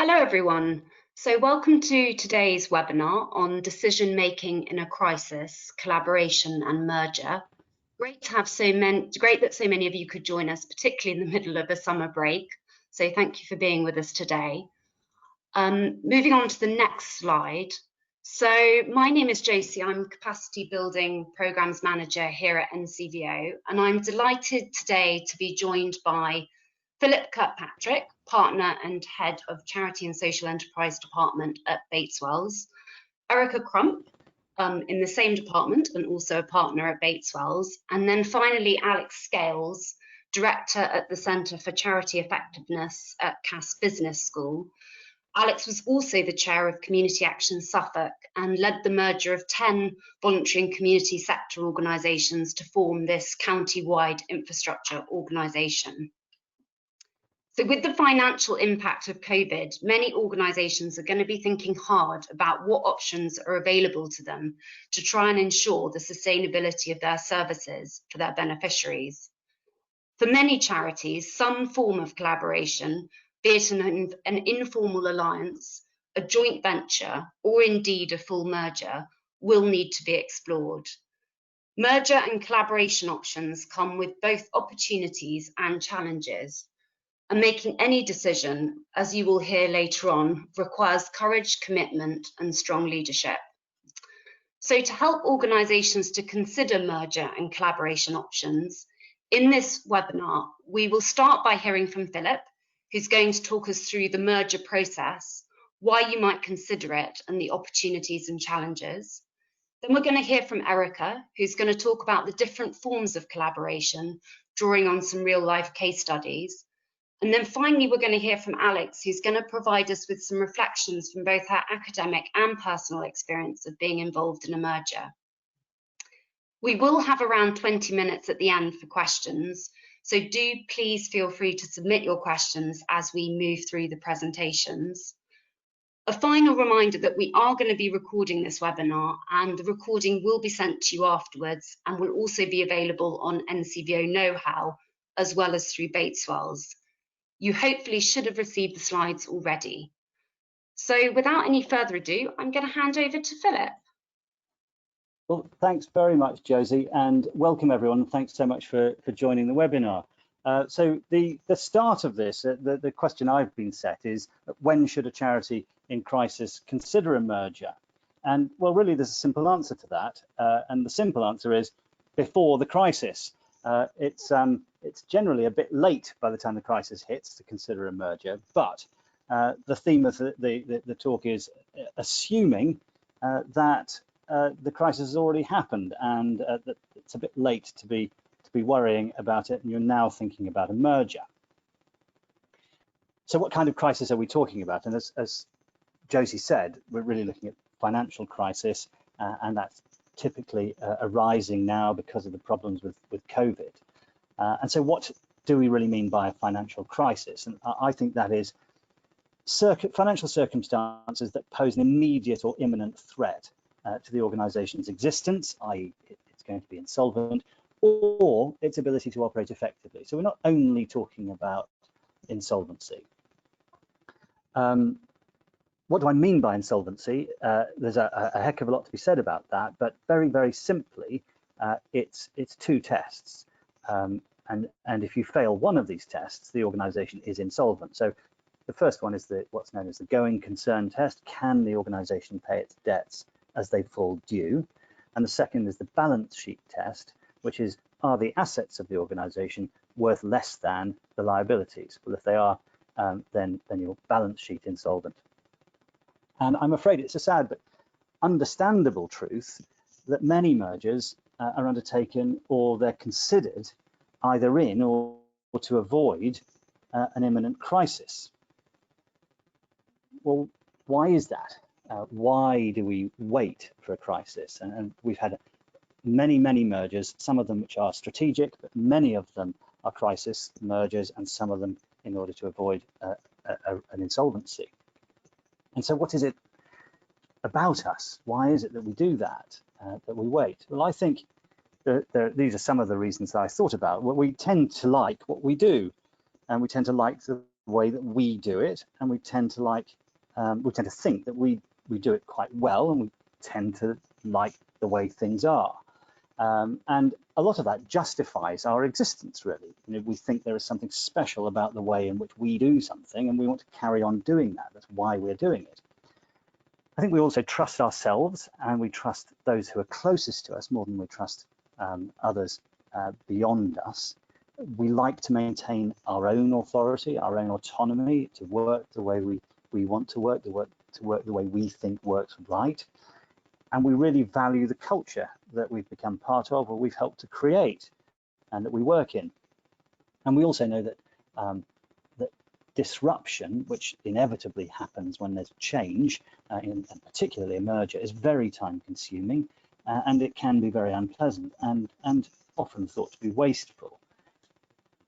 Hello everyone. So welcome to today's webinar on decision making in a crisis, collaboration and merger. Great that so many of you could join us, particularly in the middle of a summer break. So thank you for being with us today. Moving on to the next slide. So my name is Josie. I'm Capacity Building Programs Manager here at NCVO, and I'm delighted today to be joined by Philip Kirkpatrick, Partner and Head of Charity and Social Enterprise Department at Bateswells, Erica Crump, in the same department and also a partner at Bateswells, and then finally Alex Scales, Director at the Centre for Charity Effectiveness at Cass Business School. Alex was also the chair of Community Action Suffolk and led the merger of 10 voluntary and community sector organisations to form this county-wide infrastructure organisation. So with the financial impact of COVID, many organisations are going to be thinking hard about what options are available to them to try and ensure the sustainability of their services for their beneficiaries. For many charities, some form of collaboration, be it an informal alliance, a joint venture, or indeed a full merger, will need to be explored. Merger and collaboration options come with both opportunities and challenges. And making any decision, as you will hear later on, requires courage, commitment, and strong leadership. So to help organisations to consider merger and collaboration options, in this webinar, we will start by hearing from Philip, who's going to talk us through the merger process, why you might consider it, and the opportunities and challenges. Then we're going to hear from Erica, who's going to talk about the different forms of collaboration, drawing on some real-life case studies. And then finally, we're going to hear from Alex, who's going to provide us with some reflections from both her academic and personal experience of being involved in a merger. We will have around 20 minutes at the end for questions, so do please feel free to submit your questions as we move through the presentations. A final reminder that we are going to be recording this webinar, and the recording will be sent to you afterwards and will also be available on NCVO Know-How as well as through Bateswells. You hopefully should have received the slides already. So without any further ado, I'm going to hand over to Philip. Well, thanks very much, Josie, and welcome everyone. Thanks so much for joining the webinar. So the start of this, the question I've been set is, when should a charity in crisis consider a merger? And well, really, there's a simple answer to that. And the simple answer is before the crisis. It's generally a bit late by the time the crisis hits to consider a merger, but the theme of the talk is assuming that the crisis has already happened and that it's a bit late to be worrying about it, and you're now thinking about a merger. So what kind of crisis are we talking about? And as Josie said, we're really looking at financial crisis, and that's typically arising now because of the problems with COVID. And so what do we really mean by a financial crisis? And I think that is financial circumstances that pose an immediate or imminent threat to the organisation's existence, i.e. it's going to be insolvent, or its ability to operate effectively. So we're not only talking about insolvency. What do I mean by insolvency? There's a heck of a lot to be said about that, but very, very simply, it's two tests. And if you fail one of these tests, the organisation is insolvent. So the first one is what's known as the going concern test. Can the organisation pay its debts as they fall due? And the second is the balance sheet test, which is, are the assets of the organisation worth less than the liabilities? Well, if they are, then your balance sheet insolvent. And I'm afraid it's a sad but understandable truth that many mergers are undertaken, or they're considered either in or to avoid an imminent crisis. Well, why is that? Why do we wait for a crisis? And we've had many mergers, some of them which are strategic, but many of them are crisis mergers, and some of them in order to avoid an insolvency. And so what is it about us? Why is it that we do that, that we wait? Well, I think these are some of the reasons that I thought about. Well, we tend to like what we do, and we tend to like the way that we do it, and we tend to think that we do it quite well, and we tend to like the way things are. And a lot of that justifies our existence, really. You know, we think there is something special about the way in which we do something, and we want to carry on doing that. That's why we're doing it. I think we also trust ourselves, and we trust those who are closest to us more than we trust others beyond us. We like to maintain our own authority, our own autonomy, to work the way we want to work, to work the way we think works right. And we really value the culture that we've become part of, or we've helped to create, and that we work in. And we also know that that disruption, which inevitably happens when there's change, and particularly a merger, is very time-consuming, and it can be very unpleasant and often thought to be wasteful.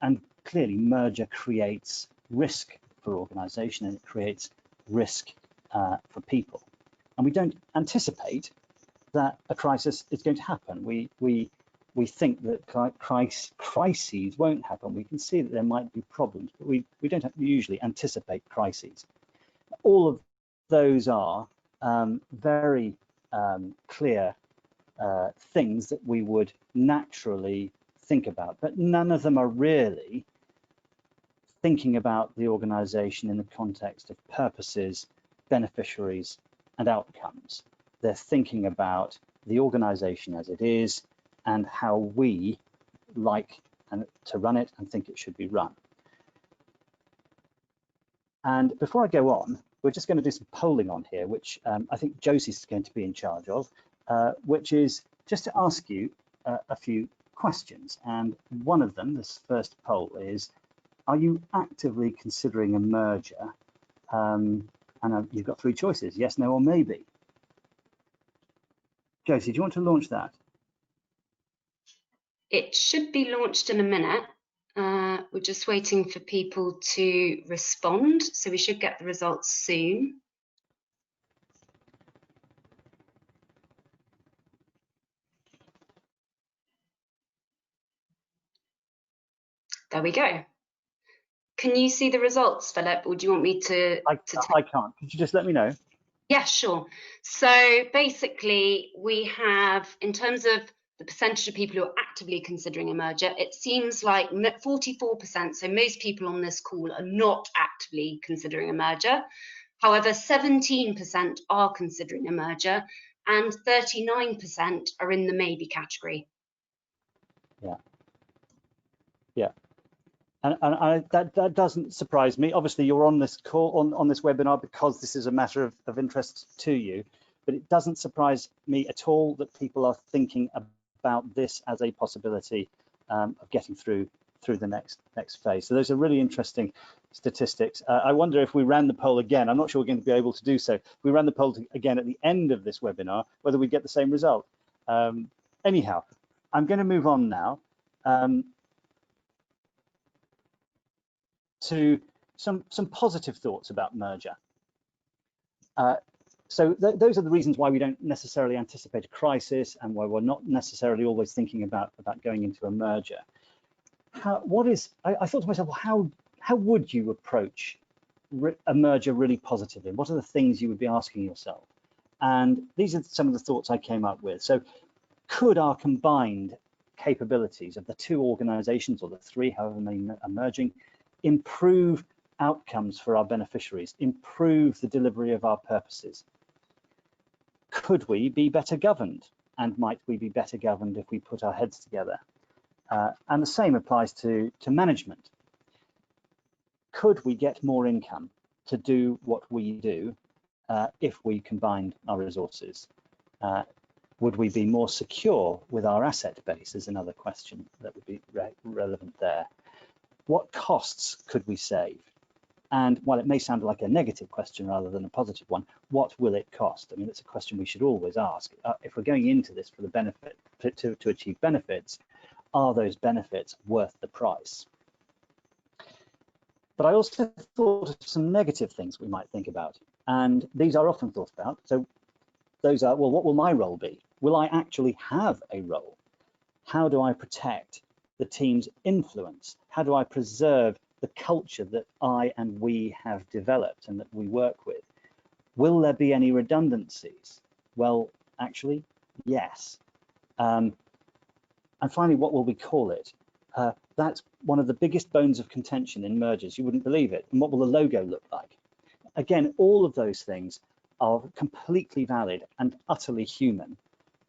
And clearly, merger creates risk for organisation, and it creates risk for people. And we don't anticipate that a crisis is going to happen. We think that crises won't happen. We can see that there might be problems, but we don't usually anticipate crises. All of those are very clear things that we would naturally think about, but none of them are really thinking about the organisation in the context of purposes, beneficiaries, and outcomes. They're thinking about the organisation as it is and how we like to run it and think it should be run. And before I go on, we're just going to do some polling on here, which I think Josie is going to be in charge of, which is just to ask you a few questions. And one of them, this first poll, is, are you actively considering a merger? And you've got three choices: yes, no, or maybe. Josie, do you want to launch that? It should be launched in a minute. We're just waiting for people to respond, so we should get the results soon. There we go. Can you see the results, Philip, or do you want me to? I can't. Could you just let me know? Yeah, sure. So basically, we have, in terms of the percentage of people who are actively considering a merger, it seems like 44%, so most people on this call are not actively considering a merger. However, 17% are considering a merger, and 39% are in the maybe category. Yeah. Yeah. And that doesn't surprise me. Obviously, you're on this call, on this webinar, because this is a matter of interest to you. But it doesn't surprise me at all that people are thinking about this as a possibility of getting through the next phase. So those are really interesting statistics. I wonder if we ran the poll again. I'm not sure we're going to be able to do so. If we ran the poll again at the end of this webinar, whether we get the same result. Anyhow, I'm going to move on now. To some positive thoughts about merger. So those are the reasons why we don't necessarily anticipate a crisis, and why we're not necessarily always thinking about going into a merger. I thought to myself, well, how would you approach a merger really positively? What are the things you would be asking yourself? And these are some of the thoughts I came up with. So could our combined capabilities of the two organizations, or the three, however many are merging, improve outcomes for our beneficiaries, improve the delivery of our purposes? Could we be better governed? And might we be better governed if we put our heads together? And the same applies to management. Could we get more income to do what we do if we combined our resources? Would we be more secure with our asset base is another question that would be relevant there. What costs could we save? And while it may sound like a negative question rather than a positive one, what will it cost? I mean, it's a question we should always ask. If we're going into this for the benefit, to achieve benefits, are those benefits worth the price? But I also thought of some negative things we might think about, and these are often thought about. So those are, well, what will my role be? Will I actually have a role? How do I protect the team's influence? How do I preserve the culture that I and we have developed and that we work with. Will there be any redundancies? Well, actually, yes. And finally, what will we call it? That's one of the biggest bones of contention in mergers. You wouldn't believe it. And what will the logo look like? Again, all of those things are completely valid and utterly human,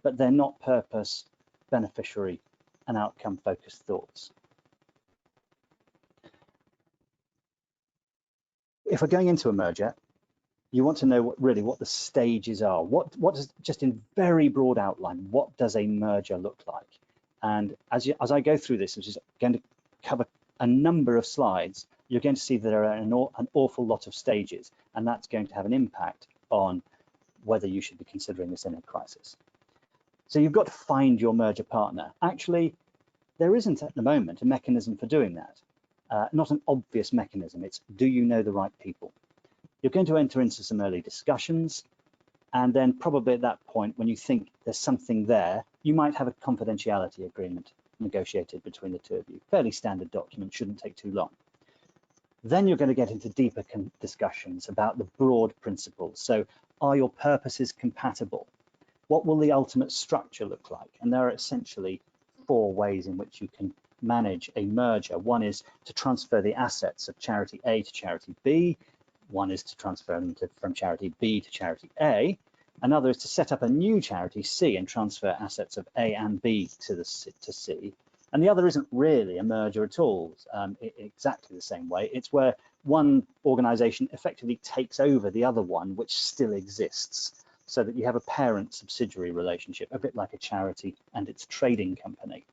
but they're not purpose, beneficiary, and outcome-focused thoughts. If we're going into a merger, you want to know really what the stages are. What does, just in very broad outline, what does a merger look like? And as I go through this, which is going to cover a number of slides, you're going to see there are an awful lot of stages, and that's going to have an impact on whether you should be considering this in a crisis. So you've got to find your merger partner. Actually, there isn't at the moment a mechanism for doing that. Not an obvious mechanism. It's, do you know the right people? You're going to enter into some early discussions, and then probably at that point, when you think there's something there, you might have a confidentiality agreement negotiated between the two of you. Fairly standard document, shouldn't take too long. Then you're going to get into deeper discussions about the broad principles. So are your purposes compatible? What will the ultimate structure look like? And there are essentially 4 ways in which you can manage a merger. One is to transfer the assets of charity A to charity B. One is to transfer them from charity B to charity A. Another is to set up a new charity C and transfer assets of A and B to C. And the other isn't really a merger at all, exactly the same way. It's where one organization effectively takes over the other one, which still exists, so that you have a parent subsidiary relationship, a bit like a charity and its trading company.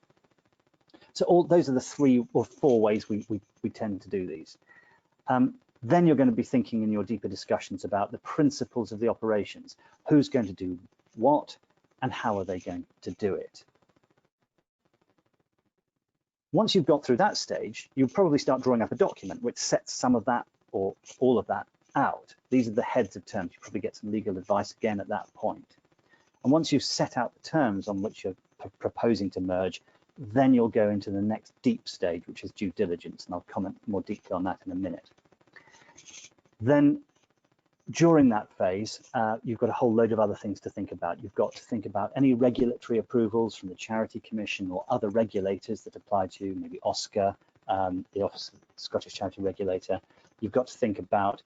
So all those are the 3 or 4 ways we tend to do these. Then you're going to be thinking in your deeper discussions about the principles of the operations. Who's going to do what and how are they going to do it? Once you've got through that stage, you'll probably start drawing up a document which sets some of that or all of that out. These are the heads of terms. You probably get some legal advice again at that point. And once you've set out the terms on which you're proposing to merge, then you'll go into the next deep stage, which is due diligence, and I'll comment more deeply on that in a minute. Then during that phase, you've got a whole load of other things to think about. You've got to think about any regulatory approvals from the Charity Commission or other regulators that apply to you, maybe OSCA, the Office of the Scottish Charity Regulator. You've got to think about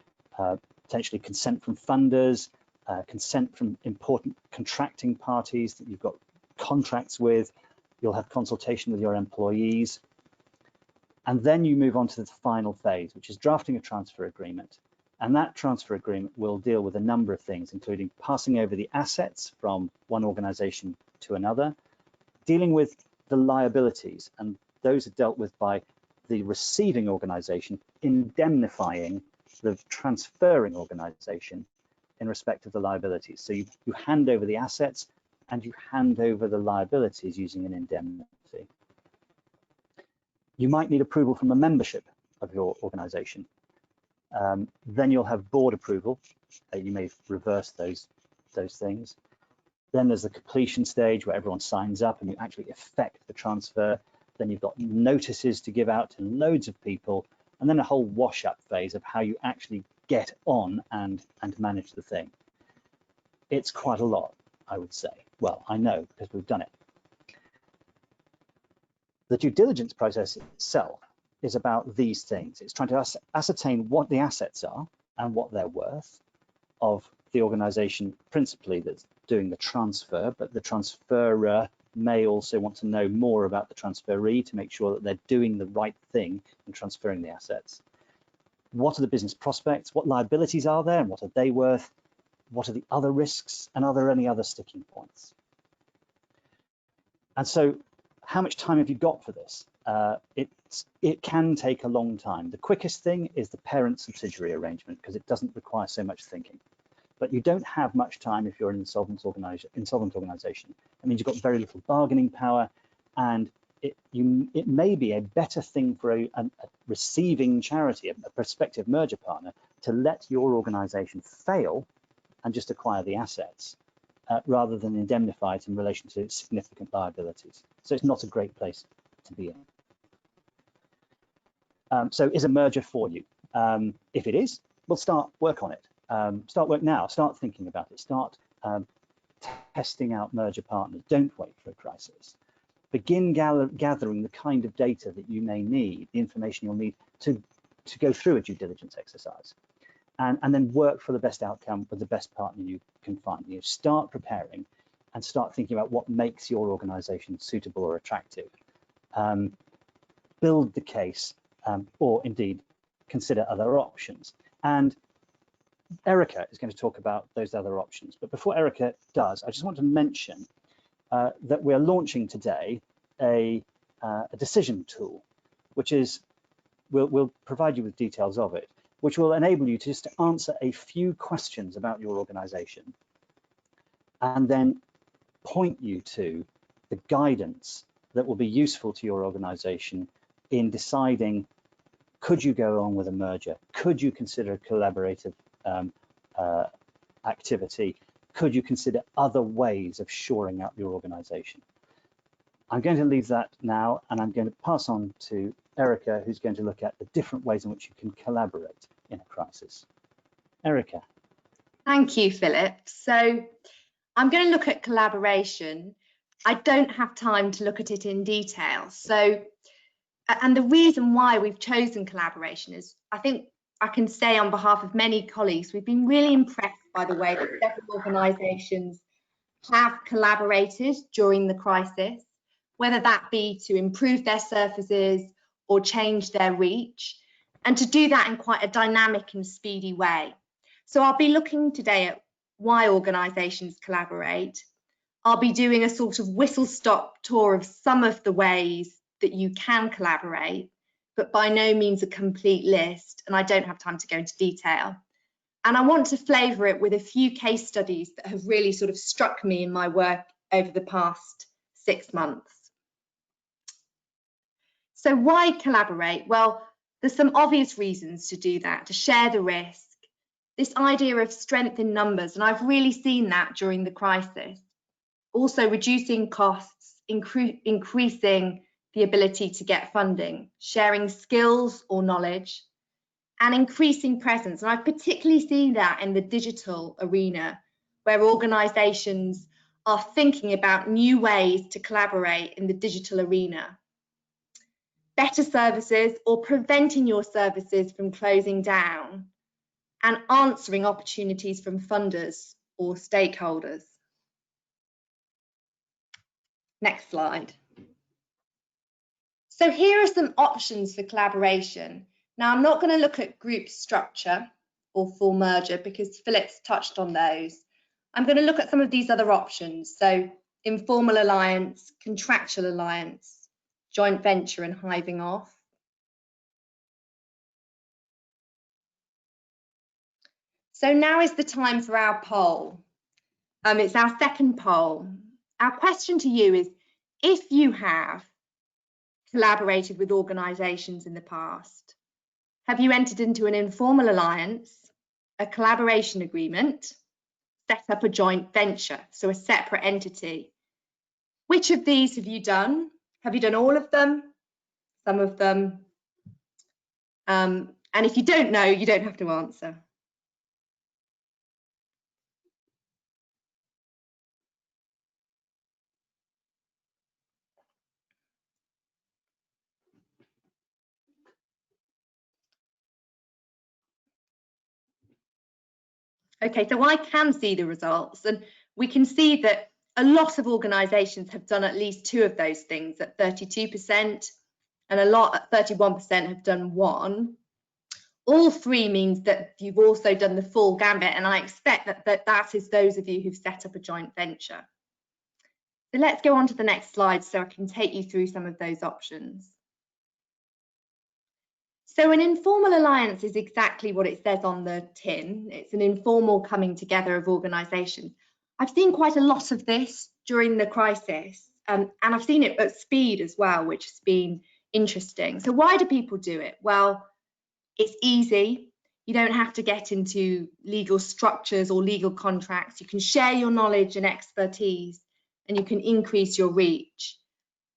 potentially consent from funders, consent from important contracting parties that you've got contracts with. You'll have consultation with your employees. And then you move on to the final phase, which is drafting a transfer agreement. And that transfer agreement will deal with a number of things, including passing over the assets from one organization to another, dealing with the liabilities, and those are dealt with by the receiving organization indemnifying the transferring organization in respect of the liabilities. So you hand over the assets and you hand over the liabilities using an indemnity. You might need approval from a membership of your organization. Then you'll have board approval. You may reverse those things. Then there's the completion stage where everyone signs up and you actually effect the transfer. Then you've got notices to give out to loads of people, and then a whole wash-up phase of how you actually get on and manage the thing. It's quite a lot, I would say. Well, I know because we've done it. The due diligence process itself is about these things. It's trying to ascertain what the assets are and what they're worth of the organization principally that's doing the transfer, but the transferor may also want to know more about the transferee to make sure that they're doing the right thing in transferring the assets. What are the business prospects? What liabilities are there and what are they worth? What are the other risks, and are there any other sticking points? And so how much time have you got for this? It can take a long time. The quickest thing is the parent subsidiary arrangement because it doesn't require so much thinking. But you don't have much time if you're an insolvent organization. That means you've got very little bargaining power, and it may be a better thing for a receiving charity, a prospective merger partner, to let your organization fail and just acquire the assets rather than indemnify it in relation to significant liabilities. So it's not a great place to be in. So is a merger for you? If it is, we'll start work on it. Start work now, start thinking about it, start testing out merger partners. Don't wait for a crisis. Begin gathering the kind of data that you may need, the information you'll need to go through a due diligence exercise. And then work for the best outcome with the best partner you can find. You start preparing and start thinking about what makes your organization suitable or attractive. Build the case, or indeed consider other options. And Erica is going to talk about those other options. But before Erica does, I just want to mention that we're launching today a decision tool, which is, we'll provide you with details of it, which will enable you to just answer a few questions about your organization and then point you to the guidance that will be useful to your organization in deciding, could you go on with a merger? Could you consider a collaborative activity? Could you consider other ways of shoring up your organization? I'm going to leave that now, and I'm going to pass on to Erica, who's going to look at the different ways in which you can collaborate in a crisis. Erica. Thank you, Philip. So I'm going to look at collaboration. I don't have time to look at it in detail. And the reason why we've chosen collaboration is, I think I can say on behalf of many colleagues, we've been really impressed by the way that several organisations have collaborated during the crisis, whether that be to improve their services or change their reach, and to do that in quite a dynamic and speedy way. So I'll be looking today at why organisations collaborate. I'll be doing a sort of whistle-stop tour of some of the ways that you can collaborate, but by no means a complete list, and I don't have time to go into detail. And I want to flavour it with a few case studies that have really sort of struck me in my work over the past 6 months. So why collaborate? Well, there's some obvious reasons to do that, to share the risk, this idea of strength in numbers, and I've really seen that during the crisis. Also reducing costs, increasing the ability to get funding, sharing skills or knowledge, and increasing presence. And I've particularly seen that in the digital arena, where organisations are thinking about new ways to collaborate in the digital arena. Better services or preventing your services from closing down, and answering opportunities from funders or stakeholders. Next slide. So here are some options for collaboration. Now, I'm not going to look at group structure or full merger because Philip's touched on those. I'm going to look at some of these other options. So informal alliance, contractual alliance, joint venture and hiving off. So now is the time for our poll. It's our second poll. Our question to you is, if you have collaborated with organisations in the past, have you entered into an informal alliance, a collaboration agreement, set up a joint venture, so a separate entity? Which of these have you done? Have you done all of them? Some of them? And if you don't know, you don't have to answer. Okay, so I can see the results, and we can see that a lot of organisations have done at least 2 of those things at 32%, and a lot at 31% have done 1. All 3 means that you've also done the full gambit, and I expect that is those of you who've set up a joint venture. So let's go on to the next slide so I can take you through some of those options. So an informal alliance is exactly what it says on the tin. It's an informal coming together of organisations. I've seen quite a lot of this during the crisis, and I've seen it at speed as well, which has been interesting. So why do people do it? Well, it's easy. You don't have to get into legal structures or legal contracts. You can share your knowledge and expertise, and you can increase your reach.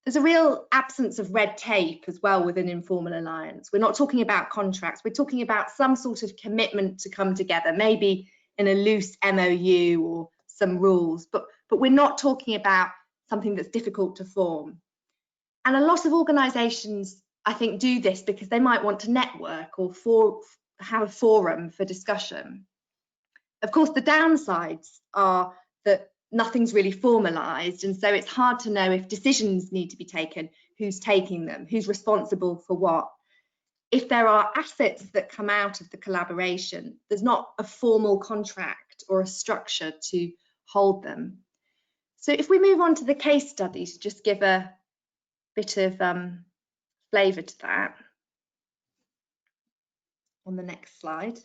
There's a real absence of red tape as well with an informal alliance. We're not talking about contracts, we're talking about some sort of commitment to come together, maybe in a loose MOU or some rules, but we're not talking about something that's difficult to form. And a lot of organisations, I think, do this because they might want to network or have a forum for discussion. Of course, the downsides are that nothing's really formalised, and so it's hard to know if decisions need to be taken, who's taking them, who's responsible for what. If there are assets that come out of the collaboration, there's not a formal contract or a structure to hold them. So if we move on to the case study to just give a bit of flavour to that on the next slide.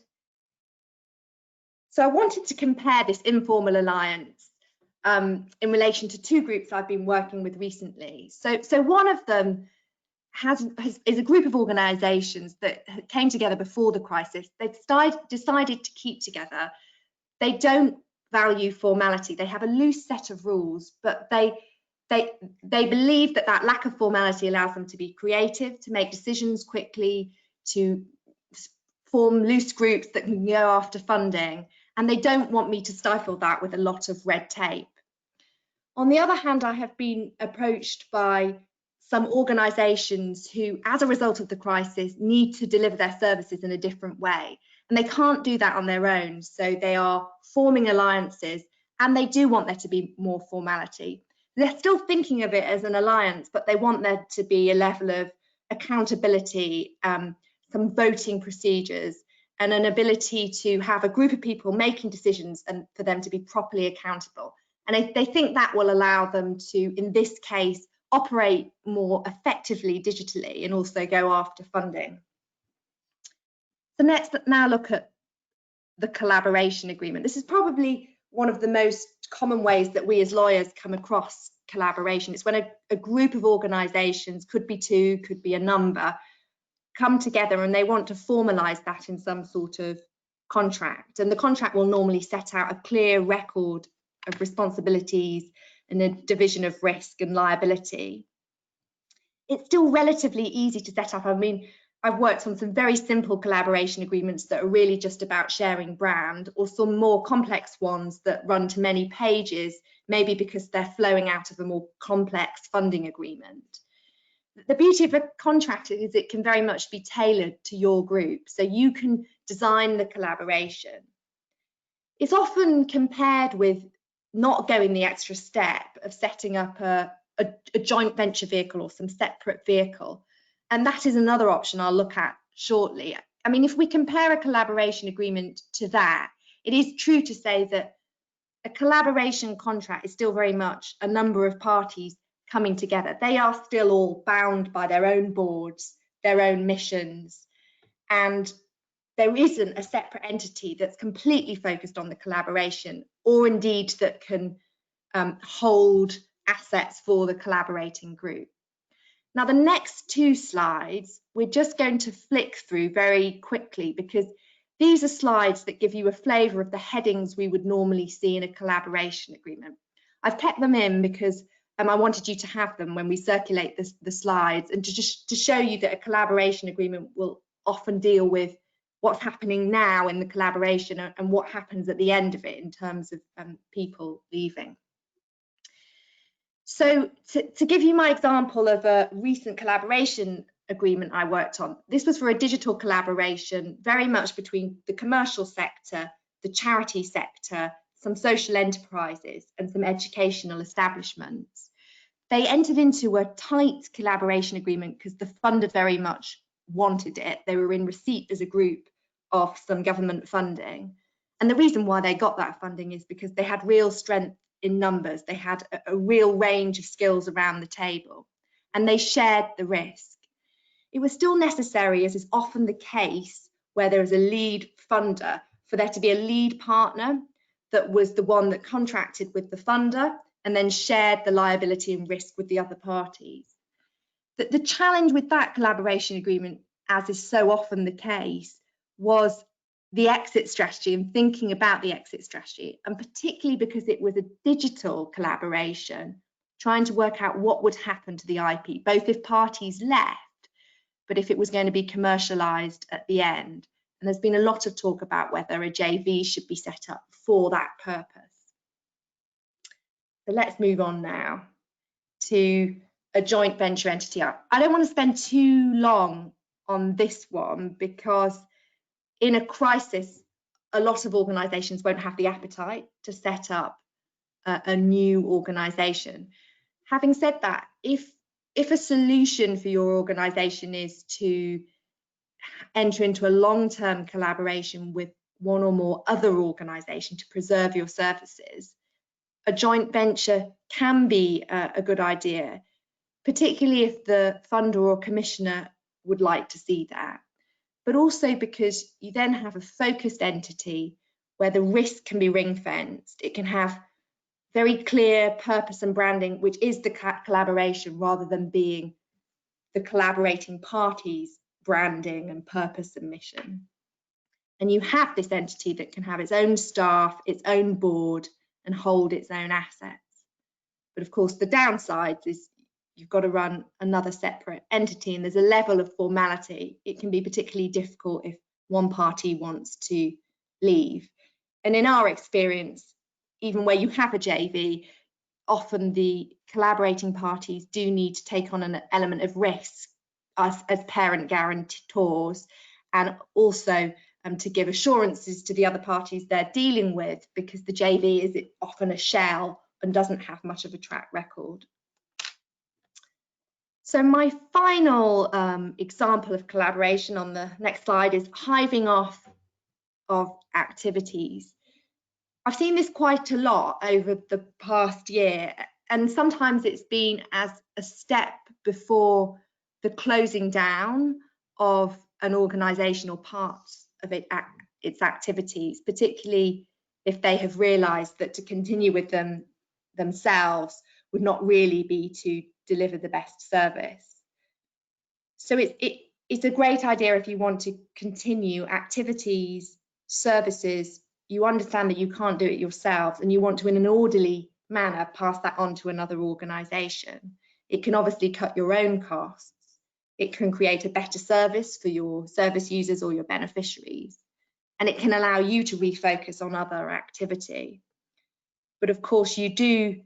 So I wanted to compare this informal alliance in relation to two groups I've been working with recently. So one of them is a group of organisations that came together before the crisis. They've decided to keep together. They don't value formality. They have a loose set of rules, but they believe that that lack of formality allows them to be creative, to make decisions quickly, to form loose groups that can go after funding, and they don't want me to stifle that with a lot of red tape. On the other hand, I have been approached by some organisations who, as a result of the crisis, need to deliver their services in a different way, and they can't do that on their own, so they are forming alliances, and they do want there to be more formality. They're still thinking of it as an alliance, but they want there to be a level of accountability, some voting procedures, and an ability to have a group of people making decisions and for them to be properly accountable. And they think that will allow them to, in this case, operate more effectively digitally and also go after funding. So let's now look at the collaboration agreement. This is probably one of the most common ways that we as lawyers come across collaboration. It's when a group of organisations, could be two, could be a number, come together and they want to formalise that in some sort of contract. And the contract will normally set out a clear record of responsibilities and a division of risk and liability. It's still relatively easy to set up. I mean, I've worked on some very simple collaboration agreements that are really just about sharing brand, or some more complex ones that run to many pages, maybe because they're flowing out of a more complex funding agreement. The beauty of a contract is it can very much be tailored to your group, so you can design the collaboration. It's often compared with not going the extra step of setting up a joint venture vehicle or some separate vehicle. And that is another option I'll look at shortly. I mean, if we compare a collaboration agreement to that, it is true to say that a collaboration contract is still very much a number of parties coming together. They are still all bound by their own boards, their own missions, and there isn't a separate entity that's completely focused on the collaboration, or indeed that can hold assets for the collaborating group. Now, the next two slides, we're just going to flick through very quickly because these are slides that give you a flavour of the headings we would normally see in a collaboration agreement. I've kept them in because I wanted you to have them when we circulate the slides, and to show you that a collaboration agreement will often deal with what's happening now in the collaboration and what happens at the end of it in terms of people leaving. So to give you my example of a recent collaboration agreement I worked on, this was for a digital collaboration very much between the commercial sector, the charity sector, some social enterprises and some educational establishments. They entered into a tight collaboration agreement because the funder very much wanted it. They were in receipt as a group of some government funding. And the reason why they got that funding is because they had real strength in numbers. They had a real range of skills around the table, and they shared the risk. It was still necessary, as is often the case where there is a lead funder, for there to be a lead partner that was the one that contracted with the funder and then shared the liability and risk with the other parties. The challenge with that collaboration agreement, as is so often the case, was the exit strategy and thinking about the exit strategy, and particularly because it was a digital collaboration, trying to work out what would happen to the IP, both if parties left, but if it was going to be commercialised at the end. And there's been a lot of talk about whether a JV should be set up for that purpose. So let's move on now to a joint venture entity. I don't want to spend too long on this one because in a crisis, a lot of organisations won't have the appetite to set up a new organisation. Having said that, if a solution for your organisation is to enter into a long-term collaboration with one or more other organisations to preserve your services, a joint venture can be a good idea, particularly if the funder or commissioner would like to see that, but also because you then have a focused entity where the risk can be ring-fenced. It can have very clear purpose and branding, which is the collaboration, rather than being the collaborating parties' branding and purpose and mission. And you have this entity that can have its own staff, its own board, and hold its own assets. But of course, the downside is you've got to run another separate entity, and there's a level of formality. It can be particularly difficult if one party wants to leave. And in our experience, even where you have a JV, often the collaborating parties do need to take on an element of risk as parent guarantors, and also to give assurances to the other parties they're dealing with, because the JV is often a shell and doesn't have much of a track record. So my final example of collaboration on the next slide is hiving off of activities. I've seen this quite a lot over the past year, and sometimes it's been as a step before the closing down of an organisation or parts of its activities, particularly if they have realised that to continue with them themselves would not really be to deliver the best service. So it's a great idea if you want to continue activities, services, you understand that you can't do it yourselves and you want to, in an orderly manner, pass that on to another organisation. It can obviously cut your own costs. It can create a better service for your service users or your beneficiaries. And it can allow you to refocus on other activity. But of course, you do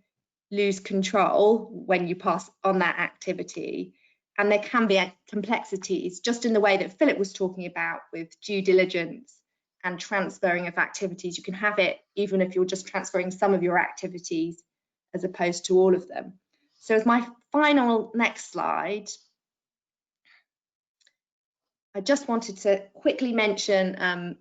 lose control when you pass on that activity. And there can be complexities, just in the way that Philip was talking about with due diligence and transferring of activities. You can have it even if you're just transferring some of your activities as opposed to all of them. So as my final next slide, I just wanted to quickly mention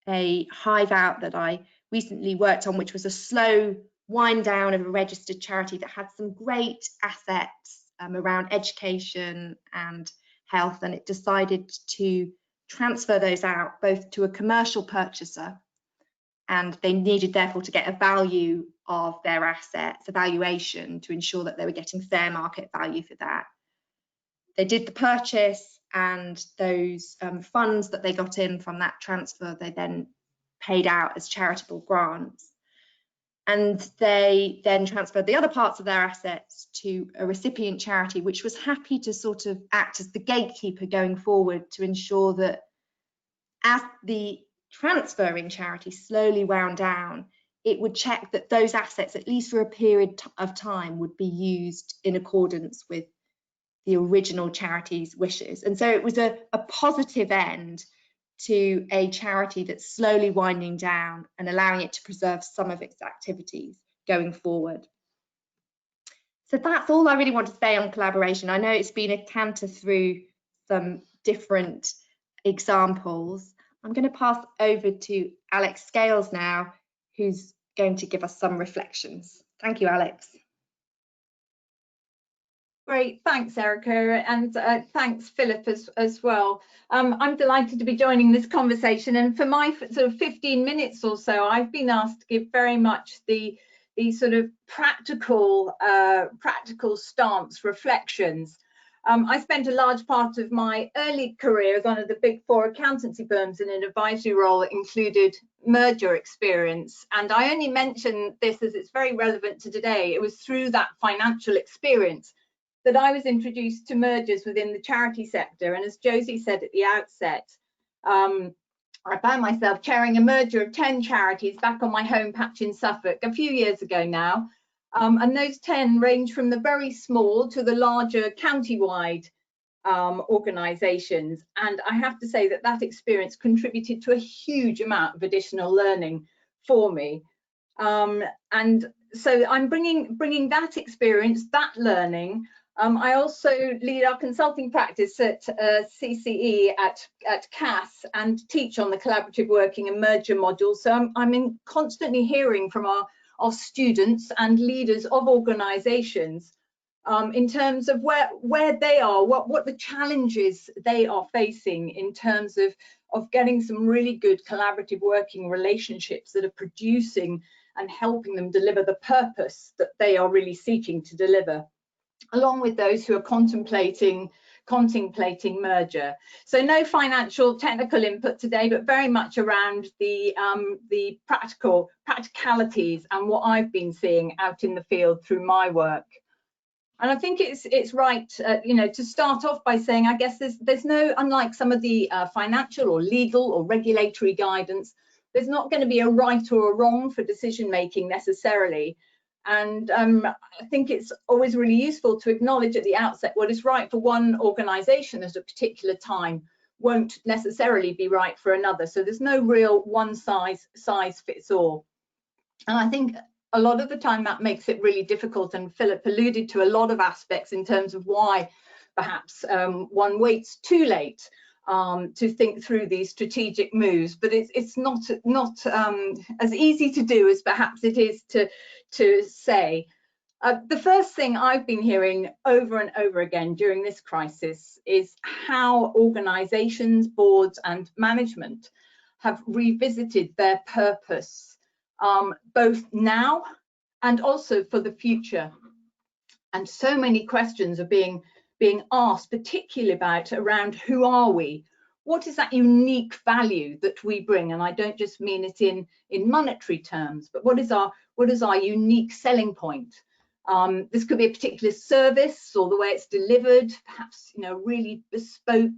a hive out that I recently worked on, which was a slow wind down of a registered charity that had some great assets around education and health, and it decided to transfer those out both to a commercial purchaser, and they needed therefore to get a value of their assets, a valuation, to ensure that they were getting fair market value for that. They did the purchase, and those funds that they got in from that transfer, they then paid out as charitable grants. And they then transferred the other parts of their assets to a recipient charity, which was happy to sort of act as the gatekeeper going forward to ensure that as the transferring charity slowly wound down, it would check that those assets, at least for a period of time, would be used in accordance with the original charity's wishes. And so it was a positive end to a charity that's slowly winding down and allowing it to preserve some of its activities going forward. So that's all I really want to say on collaboration. I know it's been a canter through some different examples. I'm going to pass over to Alex Scales now, who's going to give us some reflections. Thank you, Alex. Great, thanks Erica, and thanks Philip as well. I'm delighted to be joining this conversation, and for my sort of 15 minutes or so, I've been asked to give very much the sort of practical stance reflections I spent a large part of my early career as one of the big 4 accountancy firms in an advisory role that included merger experience. And I only mention this as it's very relevant to today. It was through that financial experience that I was introduced to mergers within the charity sector. And as Josie said at the outset, I found myself chairing a merger of 10 charities back on my home patch in Suffolk a few years ago now. And those 10 range from the very small to the larger county-wide organisations. And I have to say that that experience contributed to a huge amount of additional learning for me. And so I'm bringing that experience, that learning. I also lead our consulting practice at CCE at CAS and teach on the collaborative working and merger module. So I'm constantly hearing from our students and leaders of organisations in terms of where they are, what the challenges they are facing in terms of getting some really good collaborative working relationships that are producing and helping them deliver the purpose that they are really seeking to deliver, along with those who are contemplating merger. So no financial technical input today, but very much around the practicalities and what I've been seeing out in the field through my work. And I think it's right, to start off by saying, I guess there's no, unlike some of the financial or legal or regulatory guidance, there's not going to be a right or a wrong for decision making necessarily. And I think it's always really useful to acknowledge at the outset what is right for one organisation at a particular time won't necessarily be right for another. So there's no real one size fits all. And I think a lot of the time that makes it really difficult. And Philip alluded to a lot of aspects in terms of why perhaps one waits too late to think through these strategic moves, but it's not as easy to do as perhaps it is to say. The first thing I've been hearing over and over again during this crisis is how organisations, boards and management have revisited their purpose, both now and also for the future. And so many questions are being asked, particularly around who are we? What is that unique value that we bring? And I don't just mean it in monetary terms, but what is our unique selling point? This could be a particular service or the way it's delivered, perhaps really bespoke.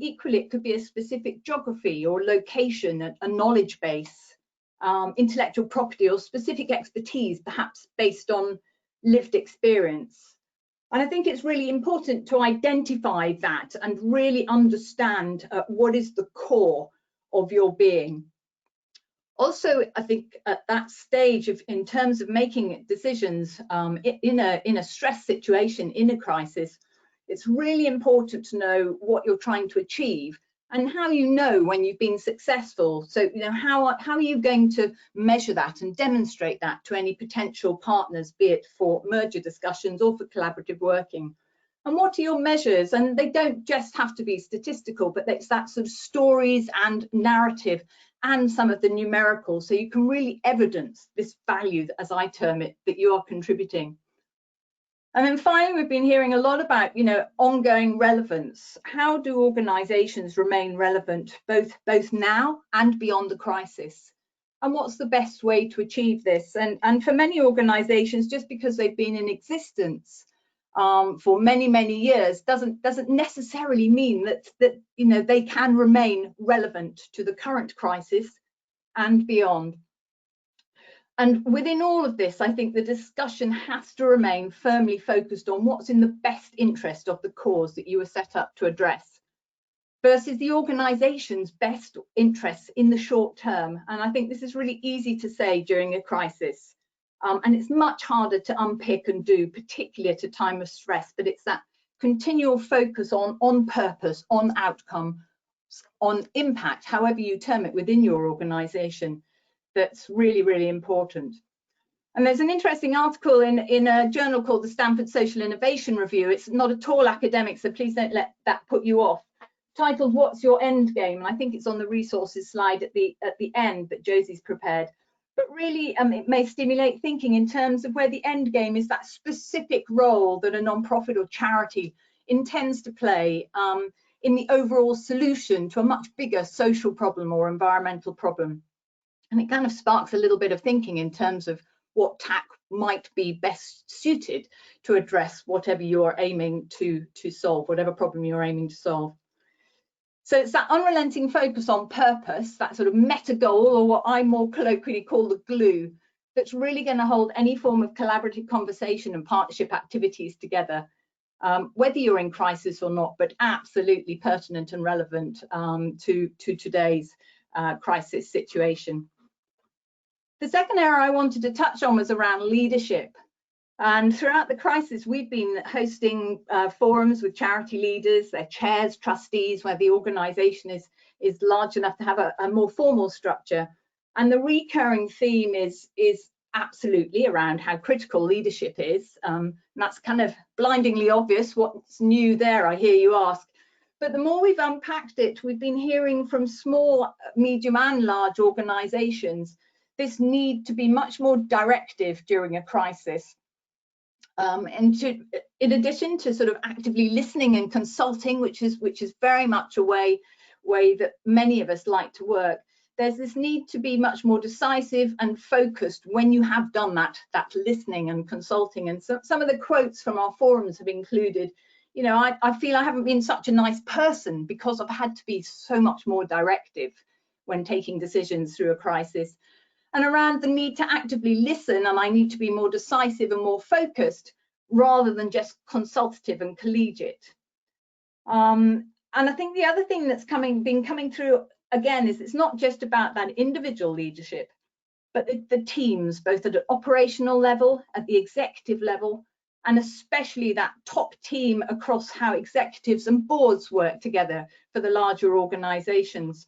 Equally, it could be a specific geography or location, a knowledge base, intellectual property or specific expertise, perhaps based on lived experience. And I think it's really important to identify that and really understand what is the core of your being. Also, I think at that stage in terms of making decisions in a stress situation, in a crisis, it's really important to know what you're trying to achieve and how you know when you've been successful. So, how are you going to measure that and demonstrate that to any potential partners, be it for merger discussions or for collaborative working? And what are your measures? And they don't just have to be statistical, but it's that sort of stories and narrative and some of the numerical, so you can really evidence this value, as I term it, that you are contributing. And then finally, we've been hearing a lot about, ongoing relevance. How do organisations remain relevant both now and beyond the crisis? And what's the best way to achieve this? And for many organisations, just because they've been in existence for many years doesn't necessarily mean that they can remain relevant to the current crisis and beyond. And within all of this, I think the discussion has to remain firmly focused on what's in the best interest of the cause that you were set up to address versus the organisation's best interests in the short term. And I think this is really easy to say during a crisis. And it's much harder to unpick and do, particularly at a time of stress, but it's that continual focus on purpose, on outcome, on impact, however you term it within your organisation, that's really important. And there's an interesting article in a journal called the Stanford Social Innovation Review. It's not at all academic, so please don't let that put you off. Titled "What's Your End Game?" And I think it's on the resources slide at the end that Josie's prepared. But really, it may stimulate thinking in terms of where the end game is that specific role that a non-profit or charity intends to play in the overall solution to a much bigger social problem or environmental problem. And it kind of sparks a little bit of thinking in terms of what TAC might be best suited to address whatever you are aiming to solve, whatever problem you're aiming to solve. So it's that unrelenting focus on purpose, that sort of meta goal, or what I more colloquially call the glue, that's really going to hold any form of collaborative conversation and partnership activities together, whether you're in crisis or not, but absolutely pertinent and relevant to today's crisis situation. The second area I wanted to touch on was around leadership. And throughout the crisis, we've been hosting forums with charity leaders, their chairs, trustees, where the organisation is large enough to have a more formal structure. And the recurring theme is absolutely around how critical leadership is. And that's kind of blindingly obvious. What's new there, I hear you ask. But the more we've unpacked it, we've been hearing from small, medium and large organisations this need to be much more directive during a crisis. In addition to sort of actively listening and consulting, which is very much a way that many of us like to work, there's this need to be much more decisive and focused when you have done that listening and consulting. And so, some of the quotes from our forums have included, you know, I feel I haven't been such a nice person because I've had to be so much more directive when taking decisions through a crisis. And around the need to actively listen, and I need to be more decisive and more focused rather than just consultative and collegiate. And I think the other thing that's been coming through again is it's not just about that individual leadership, but the teams, both at an operational level, at the executive level, and especially that top team across how executives and boards work together for the larger organisations.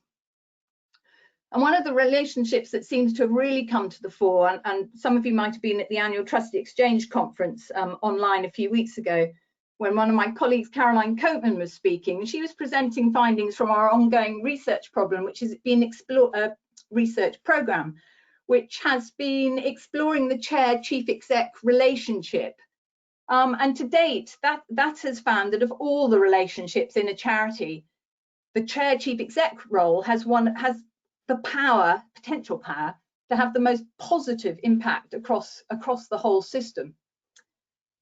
And one of the relationships that seems to have really come to the fore, and some of you might have been at the annual Trustee Exchange conference online a few weeks ago, when one of my colleagues, Caroline Coatman, was speaking, and she was presenting findings from our ongoing research problem, which has been research programme, which has been exploring the chair-chief exec relationship. And to date, that has found that of all the relationships in a charity, the chair-chief exec role has the potential power to have the most positive impact across the whole system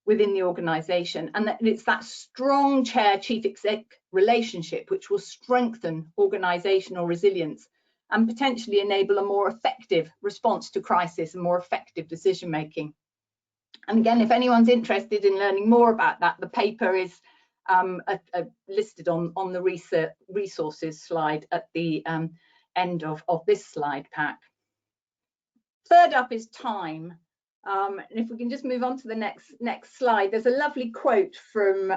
within the organisation, and that it's that strong chair-chief exec relationship which will strengthen organisational resilience and potentially enable a more effective response to crisis and more effective decision making. And again, if anyone's interested in learning more about that, the paper is listed on the resources slide at the end of this slide pack. Third up is time. And if we can just move on to the next slide, there's a lovely quote from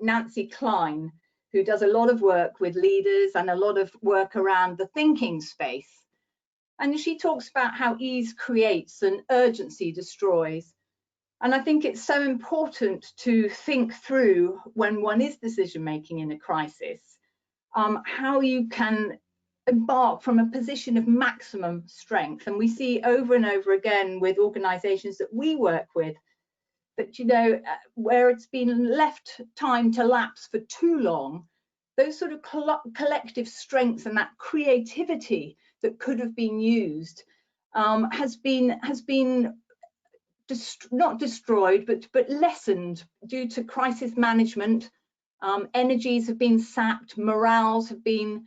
Nancy Klein, who does a lot of work with leaders and a lot of work around the thinking space. And she talks about how ease creates and urgency destroys. And I think it's so important to think through, when one is decision making in a crisis, how you can embark from a position of maximum strength. And we see over and over again with organisations that we work with that, you know, where it's been left time to lapse for too long, those sort of collective strengths and that creativity that could have been used has been not destroyed, but lessened due to crisis management. Energies have been sapped, morales have been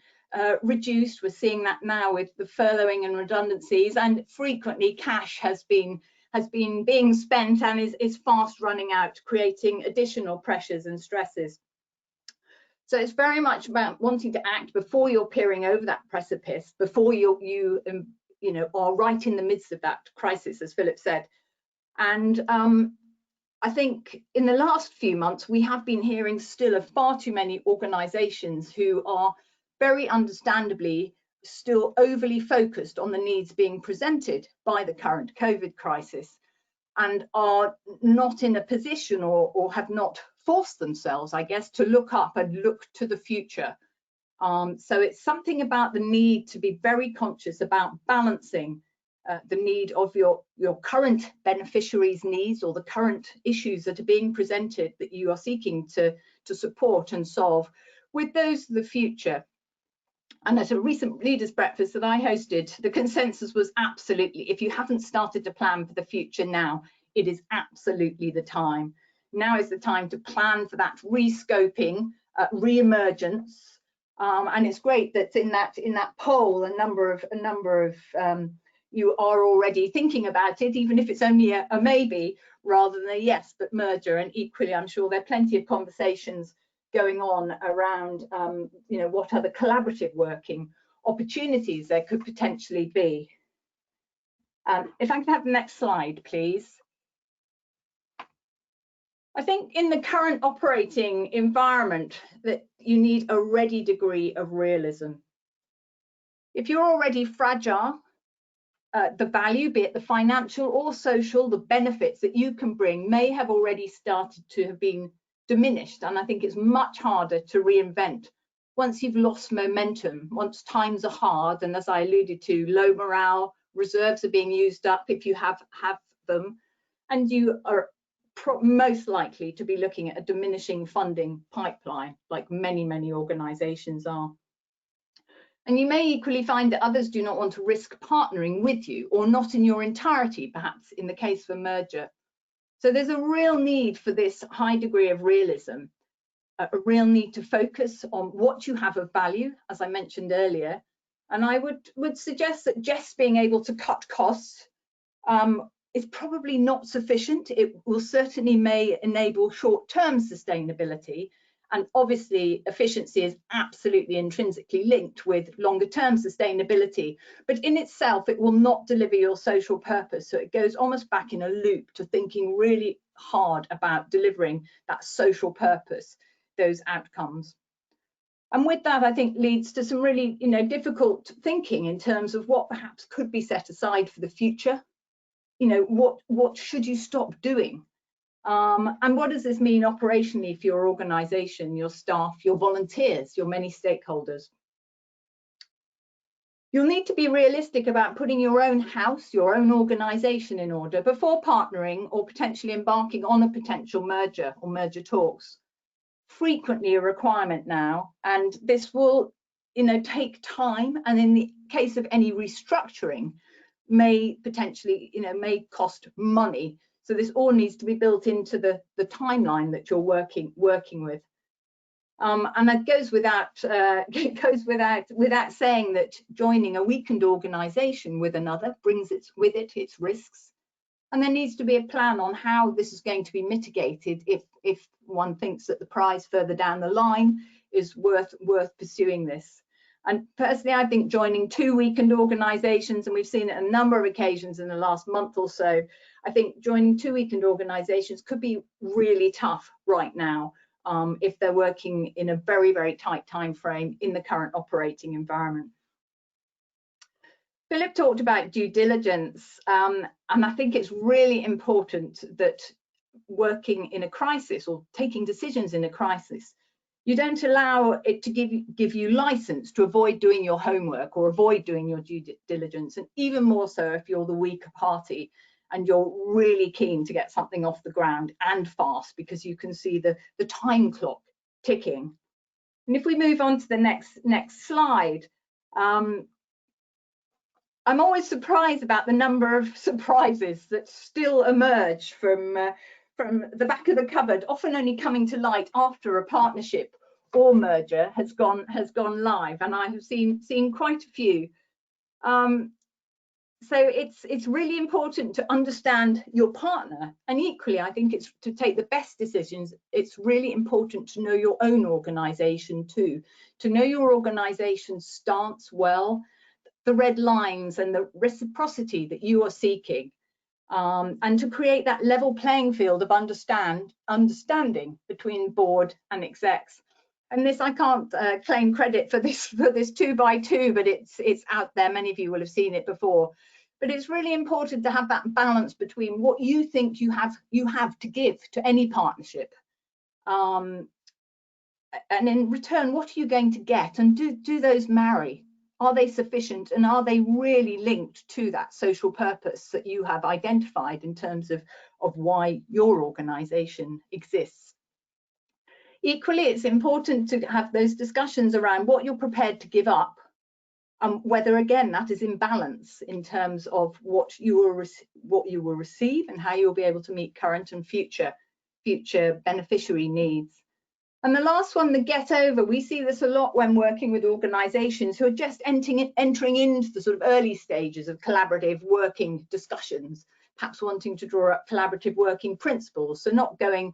reduced. We're seeing that now with the furloughing and redundancies, and frequently cash has been being spent and is fast running out, creating additional pressures and stresses. So it's very much about wanting to act before you're peering over that precipice, before you know, are right in the midst of that crisis, as Philip said. And I think in the last few months, we have been hearing still of far too many organisations who are very understandably still overly focused on the needs being presented by the current COVID crisis, and are not in a position or have not forced themselves, I guess, to look up and look to the future. So it's something about the need to be very conscious about balancing the need of your current beneficiaries' needs, or the current issues that are being presented that you are seeking to support and solve, with those of the future. And at a recent leaders breakfast that I hosted, the consensus was absolutely, if you haven't started to plan for the future now, it is absolutely the time. Now is the time to plan for that rescoping, re-emergence. And it's great that in that poll, a number of you are already thinking about it, even if it's only a maybe rather than a yes, but merger. And equally, I'm sure there are plenty of conversations going on around, you know, what other collaborative working opportunities there could potentially be. If I can have the next slide, please. I think in the current operating environment that you need a ready degree of realism. If you're already fragile, the value, be it the financial or social, the benefits that you can bring may have already started to have been diminished. And I think it's much harder to reinvent once you've lost momentum, once times are hard. And as I alluded to, low morale, reserves are being used up if you have them, and you are most likely to be looking at a diminishing funding pipeline, like many organizations are. And you may equally find that others do not want to risk partnering with you, or not in your entirety, perhaps in the case of a merger. So there's a real need for this high degree of realism, a real need to focus on what you have of value, as I mentioned earlier. And I would suggest that just being able to cut costs is probably not sufficient. It will certainly may enable short-term sustainability, and obviously efficiency is absolutely intrinsically linked with longer-term sustainability, but in itself it will not deliver your social purpose. So it goes almost back in a loop to thinking really hard about delivering that social purpose, those outcomes. And with that, I think leads to some really, you know, difficult thinking in terms of what perhaps could be set aside for the future. You know, what should you stop doing? And what does this mean operationally for your organisation, your staff, your volunteers, your many stakeholders? You'll need to be realistic about putting your own house, your own organisation in order before partnering or potentially embarking on a potential merger or merger talks. Frequently a requirement now, and this will, you know, take time, and in the case of any restructuring, may potentially, you know, may cost money. So this all needs to be built into the timeline that you're working with. And that goes without without saying that joining a weakened organisation with another brings with it its risks. And there needs to be a plan on how this is going to be mitigated if one thinks that the prize further down the line is worth pursuing this. And personally, I think joining two weakened organisations, and we've seen it a number of occasions in the last month or so, I think joining two weakened organisations could be really tough right now if they're working in a very tight time frame in the current operating environment. Philip talked about due diligence, and I think it's really important that working in a crisis or taking decisions in a crisis, you don't allow it to give you license to avoid doing your homework or avoid doing your due diligence, and even more so if you're the weaker party and you're really keen to get something off the ground and fast because you can see the time clock ticking. And if we move on to the next slide, I'm always surprised about the number of surprises that still emerge from the back of the cupboard, often only coming to light after a partnership or merger has gone live, and I have seen quite a few. So it's really important to understand your partner, and equally I think it's to take the best decisions. It's really important to know your own organisation too, to know your organisation's stance well, the red lines and the reciprocity that you are seeking. And to create that level playing field of understanding between board and execs. And this, I can't claim credit for this 2x2, but it's out there. Many of you will have seen it before. But it's really important to have that balance between what you think you have to give to any partnership, and in return, what are you going to get, and do those marry? Are they sufficient, and are they really linked to that social purpose that you have identified in terms of why your organisation exists? Equally, it's important to have those discussions around what you're prepared to give up, and whether, again, that is in balance in terms of what you will receive and how you'll be able to meet current and future beneficiary needs. And the last one, the get over, we see this a lot when working with organisations who are just entering into the sort of early stages of collaborative working discussions, perhaps wanting to draw up collaborative working principles. So not going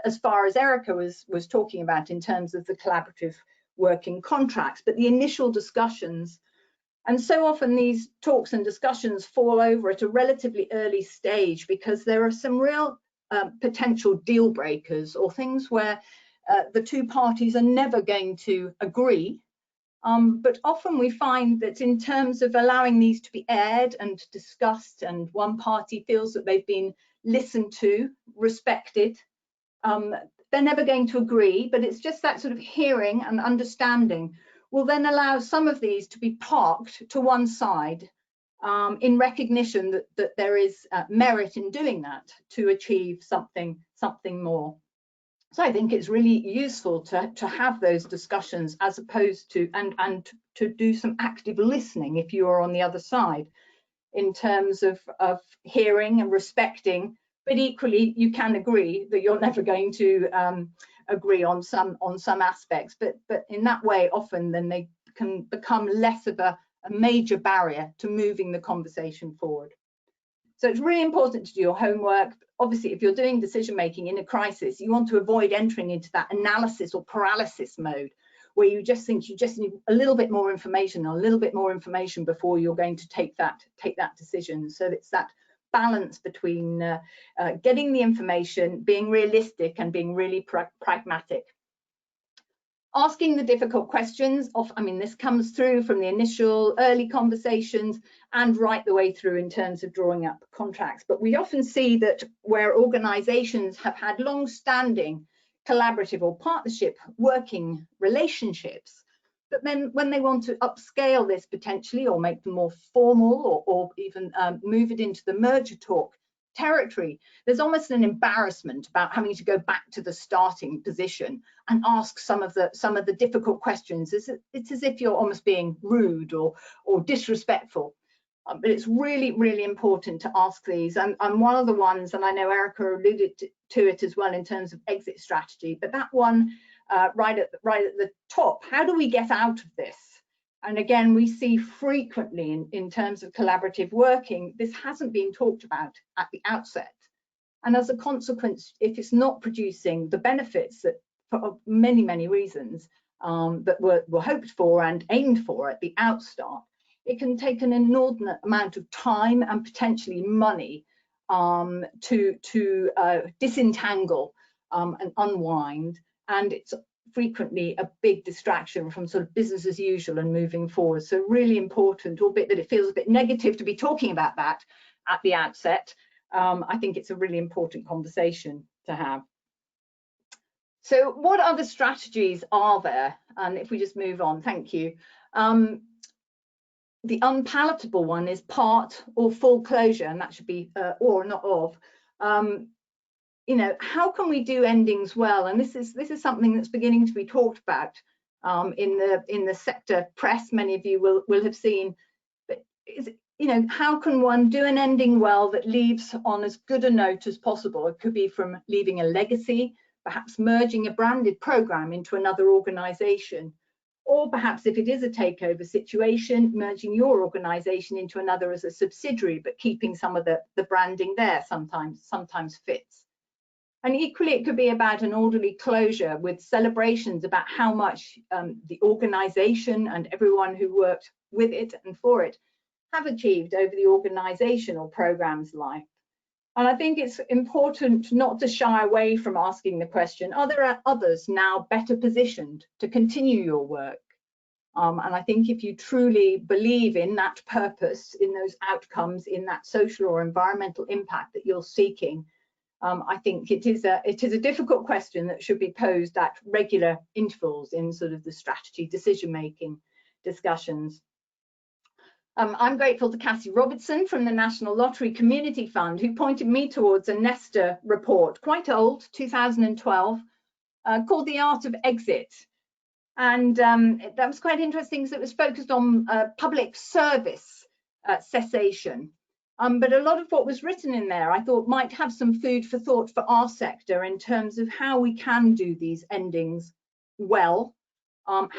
as far as Erica was talking about in terms of the collaborative working contracts, but the initial discussions. And so often these talks and discussions fall over at a relatively early stage because there are some real potential deal breakers, or things where the two parties are never going to agree. But often we find that in terms of allowing these to be aired and discussed, and one party feels that they've been listened to, respected, they're never going to agree, but it's just that sort of hearing and understanding will then allow some of these to be parked to one side, in recognition that there is merit in doing that to achieve something more. So I think it's really useful to have those discussions, as opposed to and to do some active listening if you are on the other side, in terms of hearing and respecting. But equally, you can agree that you're never going to agree on some aspects. But in that way, often then they can become less of a major barrier to moving the conversation forward. So it's really important to do your homework. Obviously, if you're doing decision making in a crisis, you want to avoid entering into that analysis or paralysis mode, where you just think you just need a little bit more information, before you're going to take that decision. So it's that balance between getting the information, being realistic, and being really pragmatic. Asking the difficult questions, this comes through from the initial early conversations and right the way through in terms of drawing up contracts. But we often see that where organisations have had long-standing collaborative or partnership working relationships, but then when they want to upscale this potentially, or make them more formal, or even move it into the merger talk territory, there's almost an embarrassment about having to go back to the starting position and ask some of the difficult questions. It's as if you're almost being rude or disrespectful. But it's really, really important to ask these. And one of the ones, and I know Erica alluded to it as well in terms of exit strategy, but that one right at the top, how do we get out of this? And again, we see frequently in terms of collaborative working, this hasn't been talked about at the outset. And as a consequence, if it's not producing the benefits that, for many, many reasons, that were hoped for and aimed for at the outstart, it can take an inordinate amount of time and potentially money to disentangle and unwind. And it's frequently a big distraction from sort of business as usual and moving forward. So really important, albeit that it feels a bit negative to be talking about that at the outset. I think it's a really important conversation to have. So what other strategies are there? And if we just move on, thank you. The unpalatable one is part or full closure, and that should be or not of. How can we do endings well? And this is something that's beginning to be talked about in the sector press. Many of you will have seen. But how can one do an ending well that leaves on as good a note as possible? It could be from leaving a legacy, perhaps merging a branded program into another organisation, or perhaps if it is a takeover situation, merging your organisation into another as a subsidiary, but keeping some of the branding there sometimes fits. And equally, it could be about an orderly closure with celebrations about how much the organisation and everyone who worked with it and for it have achieved over the organisation or programme's life. And I think it's important not to shy away from asking the question, are there others now better positioned to continue your work? And I think if you truly believe in that purpose, in those outcomes, in that social or environmental impact that you're seeking, I think it is a difficult question that should be posed at regular intervals in sort of the strategy decision-making discussions. I'm grateful to Cassie Robertson from the National Lottery Community Fund, who pointed me towards a Nesta report, quite old, 2012, called The Art of Exit. And that was quite interesting because it was focused on public service cessation. But a lot of what was written in there, I thought, might have some food for thought for our sector in terms of how we can do these endings well,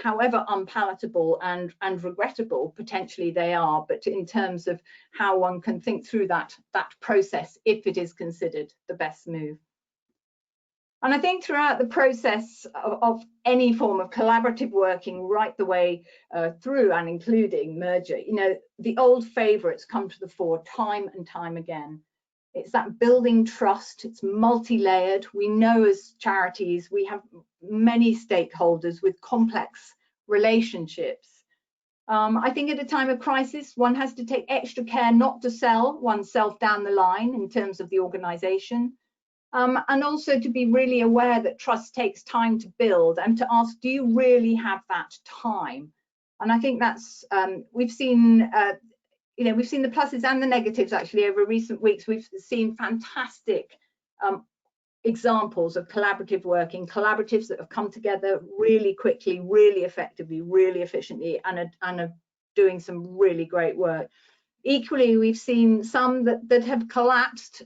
however unpalatable and regrettable potentially they are, but in terms of how one can think through that process if it is considered the best move. And I think throughout the process of any form of collaborative working right the way through and including merger, you know, the old favourites come to the fore time and time again. It's that building trust, it's multi-layered. We know as charities, we have many stakeholders with complex relationships. I think at a time of crisis, one has to take extra care not to sell oneself down the line in terms of the organisation. And also to be really aware that trust takes time to build and to ask, do you really have that time? And I think that's, we've seen, you know, we've seen the pluses and the negatives actually over recent weeks. We've seen fantastic examples of collaborative working, collaboratives that have come together really quickly, really effectively, really efficiently, and are doing some really great work. Equally, we've seen some that have collapsed,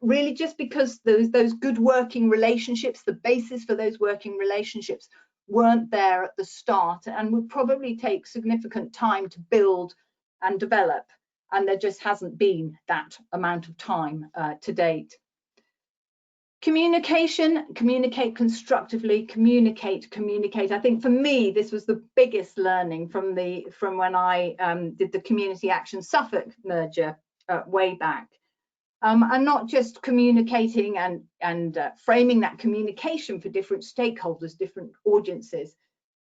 really just because those good working relationships, the basis for those working relationships weren't there at the start and would probably take significant time to build and develop, and there just hasn't been that amount of time to date. Communication, communicate constructively, communicate. I think for me, this was the biggest learning from when I did the Community Action Suffolk merger way back. And not just communicating and framing that communication for different stakeholders, different audiences.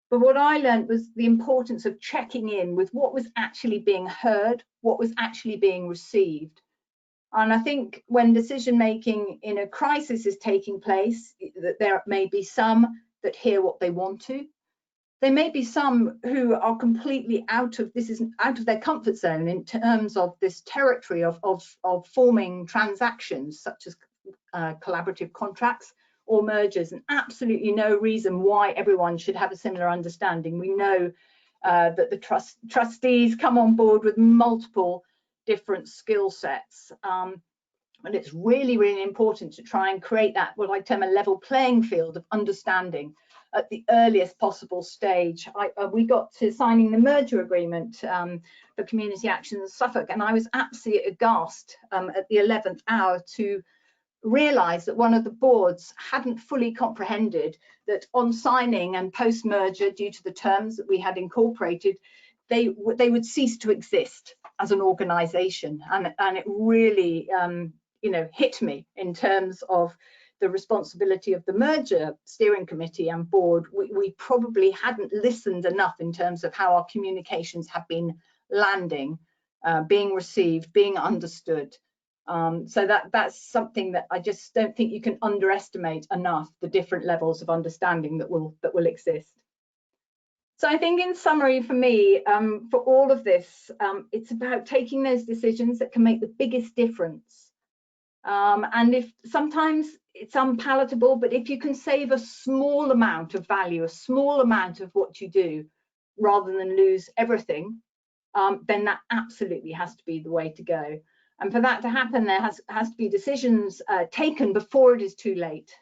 But what I learned was the importance of checking in with what was actually being heard, what was actually being received. And I think when decision making in a crisis is taking place, that there may be some that hear what they want to. There may be some who are completely out of their comfort zone in terms of this territory of forming transactions such as collaborative contracts or mergers, and absolutely no reason why everyone should have a similar understanding. We know that the trustees come on board with multiple different skill sets. And it's really, really important to try and create that, what I term a level playing field of understanding at the earliest possible stage. We got to signing the merger agreement for Community Action in Suffolk, and I was absolutely aghast at the 11th hour to realise that one of the boards hadn't fully comprehended that on signing and post-merger, due to the terms that we had incorporated, they would cease to exist as an organisation, and it really you know, hit me in terms of the responsibility of the merger steering committee and board. We probably hadn't listened enough in terms of how our communications have been landing, being received, being understood. So that's something that I just don't think you can underestimate enough, the different levels of understanding that will exist. So I think in summary for me, for all of this, it's about taking those decisions that can make the biggest difference. And if sometimes it's unpalatable, but if you can save a small amount of value, a small amount of what you do, rather than lose everything, then that absolutely has to be the way to go. And for that to happen, there has to be decisions taken before it is too late.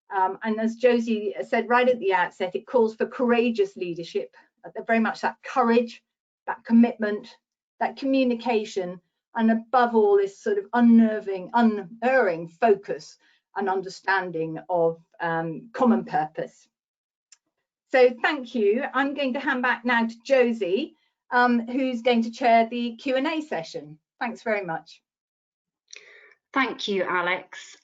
And as Josie said right at the outset, it calls for courageous leadership, very much that courage, that commitment, that communication, and above all, this sort of unerring focus and understanding of common purpose. So thank you. I'm going to hand back now to Josie, who's going to chair the Q&A session. Thanks very much. Thank you, Alex.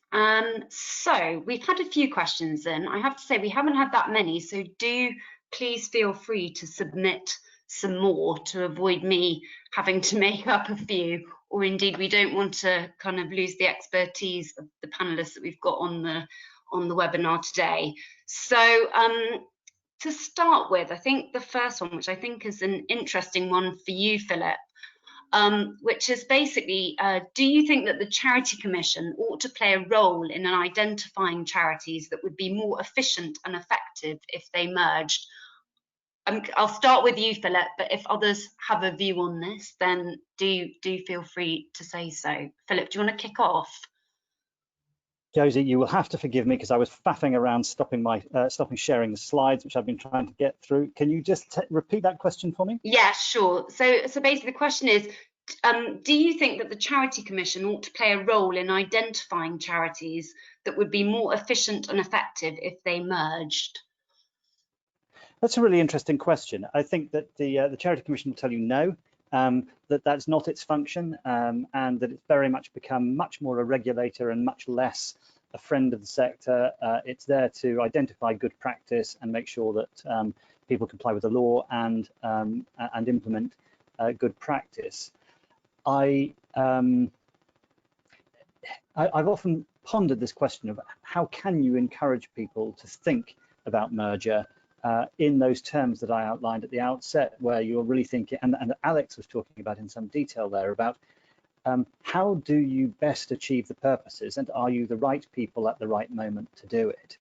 So we've had a few questions in. I have to say we haven't had that many, so do please feel free to submit some more to avoid me having to make up a few, or indeed we don't want to kind of lose the expertise of the panelists that we've got on the webinar today. So to start with, I think the first one, which I think is an interesting one for you, Philip, which is basically, do you think that the Charity Commission ought to play a role in identifying charities that would be more efficient and effective if they merged? I'll start with you, Philip, but if others have a view on this, then do feel free to say so. Philip, do you want to kick off? Josie, you will have to forgive me because I was faffing around stopping sharing the slides, which I've been trying to get through. Can you just repeat that question for me? Yeah, sure. So basically the question is, do you think that the Charity Commission ought to play a role in identifying charities that would be more efficient and effective if they merged? That's a really interesting question. I think that the Charity Commission will tell you no, that that's not its function, and that it's very much become much more a regulator and much less a friend of the sector. It's there to identify good practice and make sure that people comply with the law and implement good practice. I've often pondered this question of how can you encourage people to think about merger in those terms that I outlined at the outset, where you're really thinking, and Alex was talking about in some detail there, about how do you best achieve the purposes, and are you the right people at the right moment to do it?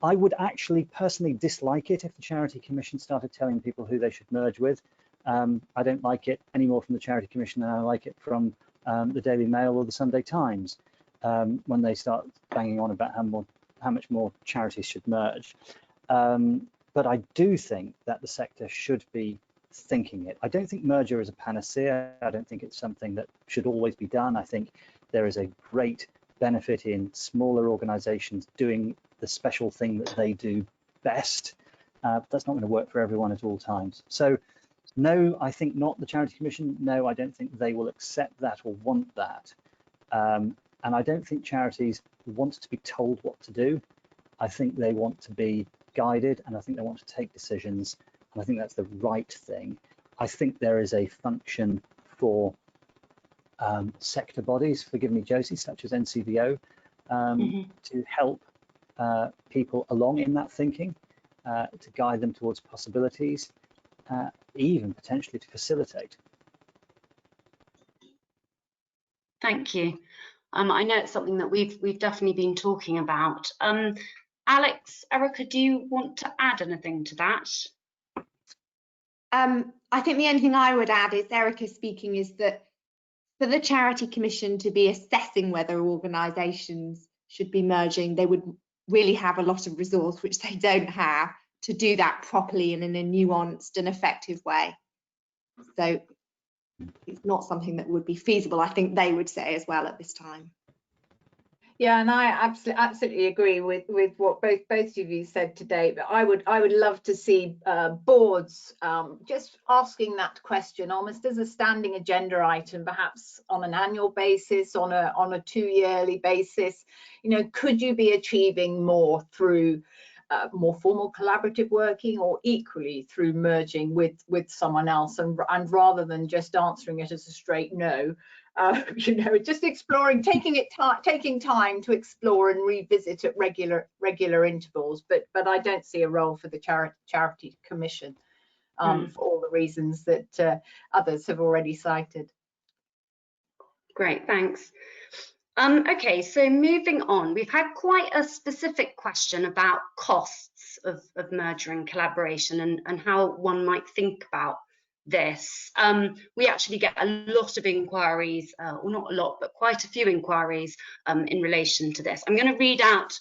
I would actually personally dislike it if the Charity Commission started telling people who they should merge with. I don't like it any more from the Charity Commission than I like it from the Daily Mail or the Sunday Times, when they start banging on about how much more charities should merge. But I do think that the sector should be thinking it. I don't think merger is a panacea. I don't think it's something that should always be done. I think there is a great benefit in smaller organizations doing the special thing that they do best. But that's not going to work for everyone at all times. So no, I think not the Charity Commission. No, I don't think they will accept that or want that. And I don't think charities want to be told what to do. I think they want to be guided, and I think they want to take decisions, and I think that's the right thing. I think there is a function for sector bodies, forgive me, Josie, such as NCVO, to help people along in that thinking, to guide them towards possibilities, even potentially to facilitate. Thank you. I know it's something that we've definitely been talking about. Alex, Erica, do you want to add anything to that? I think the only thing I would add is, Erica speaking, is that for the Charity Commission to be assessing whether organisations should be merging, they would really have a lot of resource, which they don't have, to do that properly and in a nuanced and effective way. So it's not something that would be feasible, I think they would say as well at this time. Yeah, and I absolutely agree with what both of you said today. But I would love to see boards just asking that question almost as a standing agenda item, perhaps on an annual basis, on a 2-yearly basis. You know, could you be achieving more through more formal collaborative working, or equally through merging with someone else, and rather than just answering it as a straight no. You know, just exploring, taking time to explore and revisit at regular intervals. But I don't see a role for the Charity Commission for all the reasons that others have already cited. Great, thanks. Okay, so moving on, we've had quite a specific question about costs of merger and collaboration, and how one might think about this. We actually get a lot of inquiries, or not a lot, but quite a few inquiries in relation to this. I'm going to read out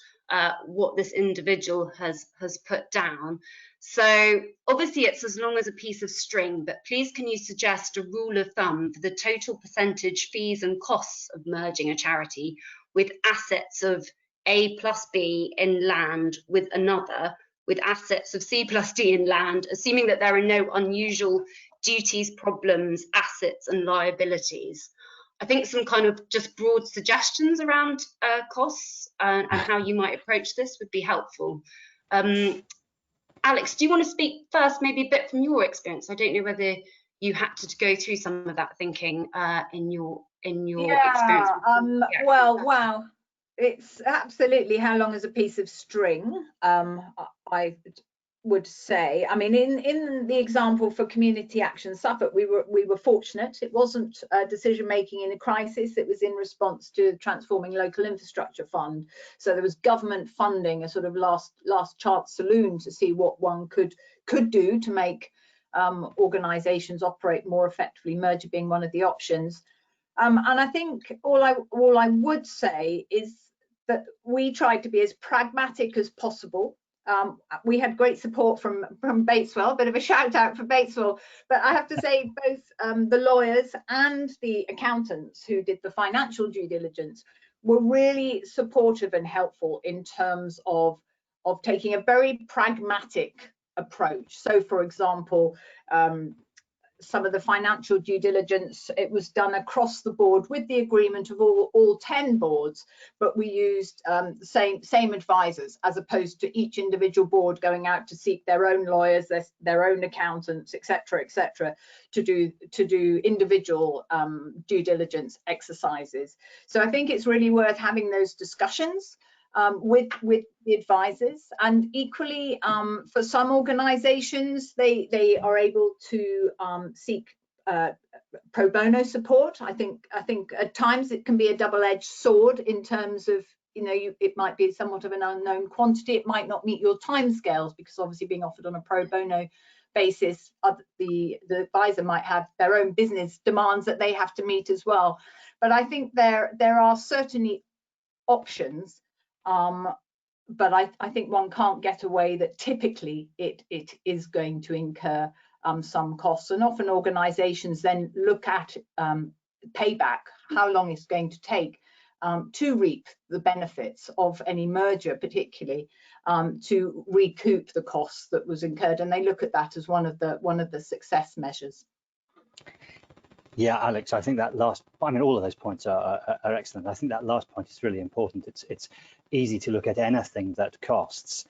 what this individual has put down. So obviously it's as long as a piece of string, but please can you suggest a rule of thumb for the total percentage fees and costs of merging a charity with assets of A plus B in land with another, with assets of C plus D in land, assuming that there are no unusual duties, problems, assets and liabilities. I think some kind of just broad suggestions around costs and how you might approach this would be helpful. Alex, do you want to speak first, maybe a bit from your experience? I don't know whether you had to go through some of that thinking in your experience. Well, wow, it's absolutely how long is a piece of string. would say, I mean, in the example for Community Action Suffolk, we were fortunate. It wasn't decision making in a crisis. It was in response to Transforming Local Infrastructure Fund. So there was government funding, a sort of last chance saloon to see what one could do to make organisations operate more effectively, merger being one of the options. And I think all I would say is that we tried to be as pragmatic as possible. We had great support from Bateswell, a bit of a shout out for Bateswell, but I have to say both the lawyers and the accountants who did the financial due diligence were really supportive and helpful in terms of taking a very pragmatic approach. So, for example, some of the financial due diligence, it was done across the board with the agreement of all 10 boards, but we used the same advisors, as opposed to each individual board going out to seek their own lawyers, their own accountants, etc., to do individual due diligence exercises. So I think it's really worth having those discussions with the advisors, and equally for some organizations they are able to seek pro bono support. I think at times it can be a double-edged sword in terms of, you know, it might be somewhat of an unknown quantity. It might not meet your timescales, because obviously being offered on a pro bono basis, the advisor might have their own business demands that they have to meet as well. But I think there are certainly options. But I think one can't get away that typically it is going to incur some costs, and often organisations then look at payback, how long it's going to take to reap the benefits of any merger, particularly to recoup the costs that was incurred, and they look at that as one of the success measures. Yeah, Alex, I think that last, I mean, all of those points are excellent. I think that last point is really important. It's easy to look at anything that costs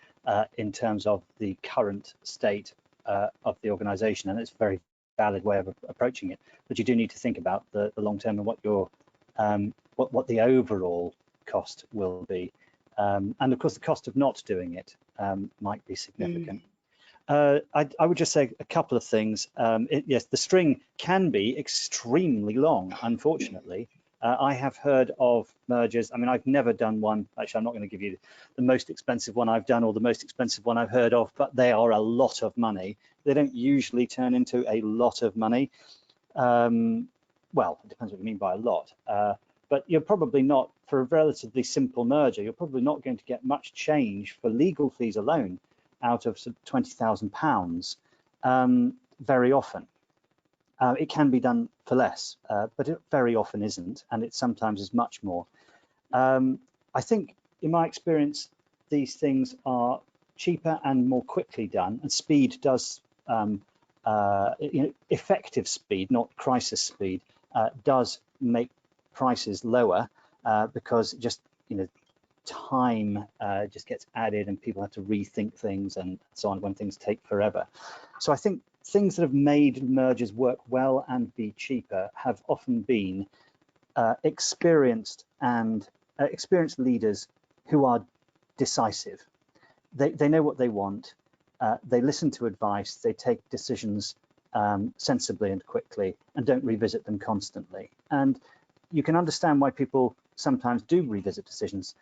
in terms of the current state of the organisation, and it's a very valid way of approaching it. But you do need to think about the long term and what your what the overall cost will be, and of course the cost of not doing it might be significant. I would just say a couple of things. Yes, the string can be extremely long, unfortunately. I have heard of mergers. I mean, I've never done one. Actually, I'm not going to give you the most expensive one I've done or the most expensive one I've heard of, but they are a lot of money. They don't usually turn into a lot of money. Well, it depends what you mean by a lot. But you're probably not, for a relatively simple merger, you're probably not going to get much change for legal fees alone out of £20,000 very often. It can be done for less, but it very often isn't, and it sometimes is much more. I think, in my experience, these things are cheaper and more quickly done, and speed does, you know, effective speed, not crisis speed, does make prices lower because just, you know, time just gets added and people have to rethink things and so on when things take forever. So I think things that have made mergers work well and be cheaper have often been experienced leaders who are decisive. They know what they want, they listen to advice, they take decisions sensibly and quickly, and don't revisit them constantly. And you can understand why people sometimes do revisit decisions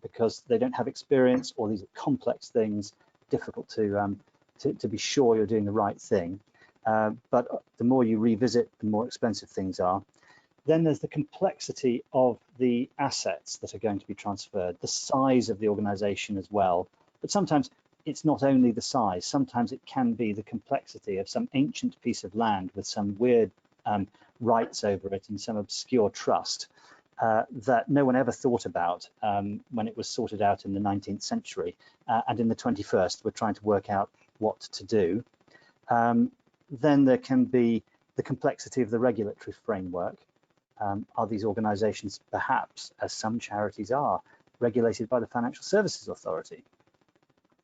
because they don't have experience, or these are complex things, difficult to be sure you're doing the right thing. But the more you revisit, the more expensive things are. Then there's the complexity of the assets that are going to be transferred, the size of the organization as well. But sometimes it's not only the size, sometimes it can be the complexity of some ancient piece of land with some weird rights over it and some obscure trust that no one ever thought about when it was sorted out in the 19th century. And in the 21st, we're trying to work out what to do. Then there can be the complexity of the regulatory framework. Are these organizations, perhaps, as some charities are, regulated by the Financial Services Authority?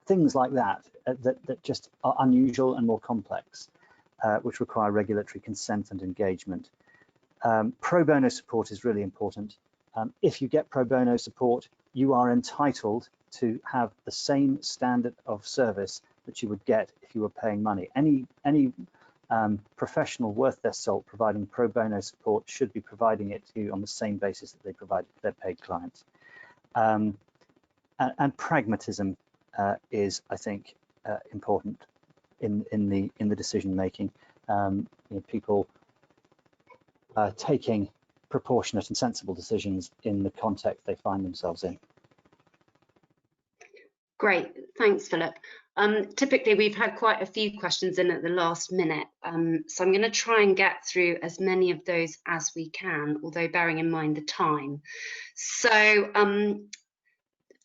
Things like that, that just are unusual and more complex, which require regulatory consent and engagement. Pro bono support is really important. If you get pro bono support, you are entitled to have the same standard of service that you would get if you were paying money. Any professional worth their salt providing pro bono support should be providing it to you on the same basis that they provide their paid clients. And pragmatism is, I think, important in the decision making. People taking proportionate and sensible decisions in the context they find themselves in. Great, thanks, Philip. Typically, we've had quite a few questions in at the last minute, so I'm going to try and get through as many of those as we can, although bearing in mind the time. So,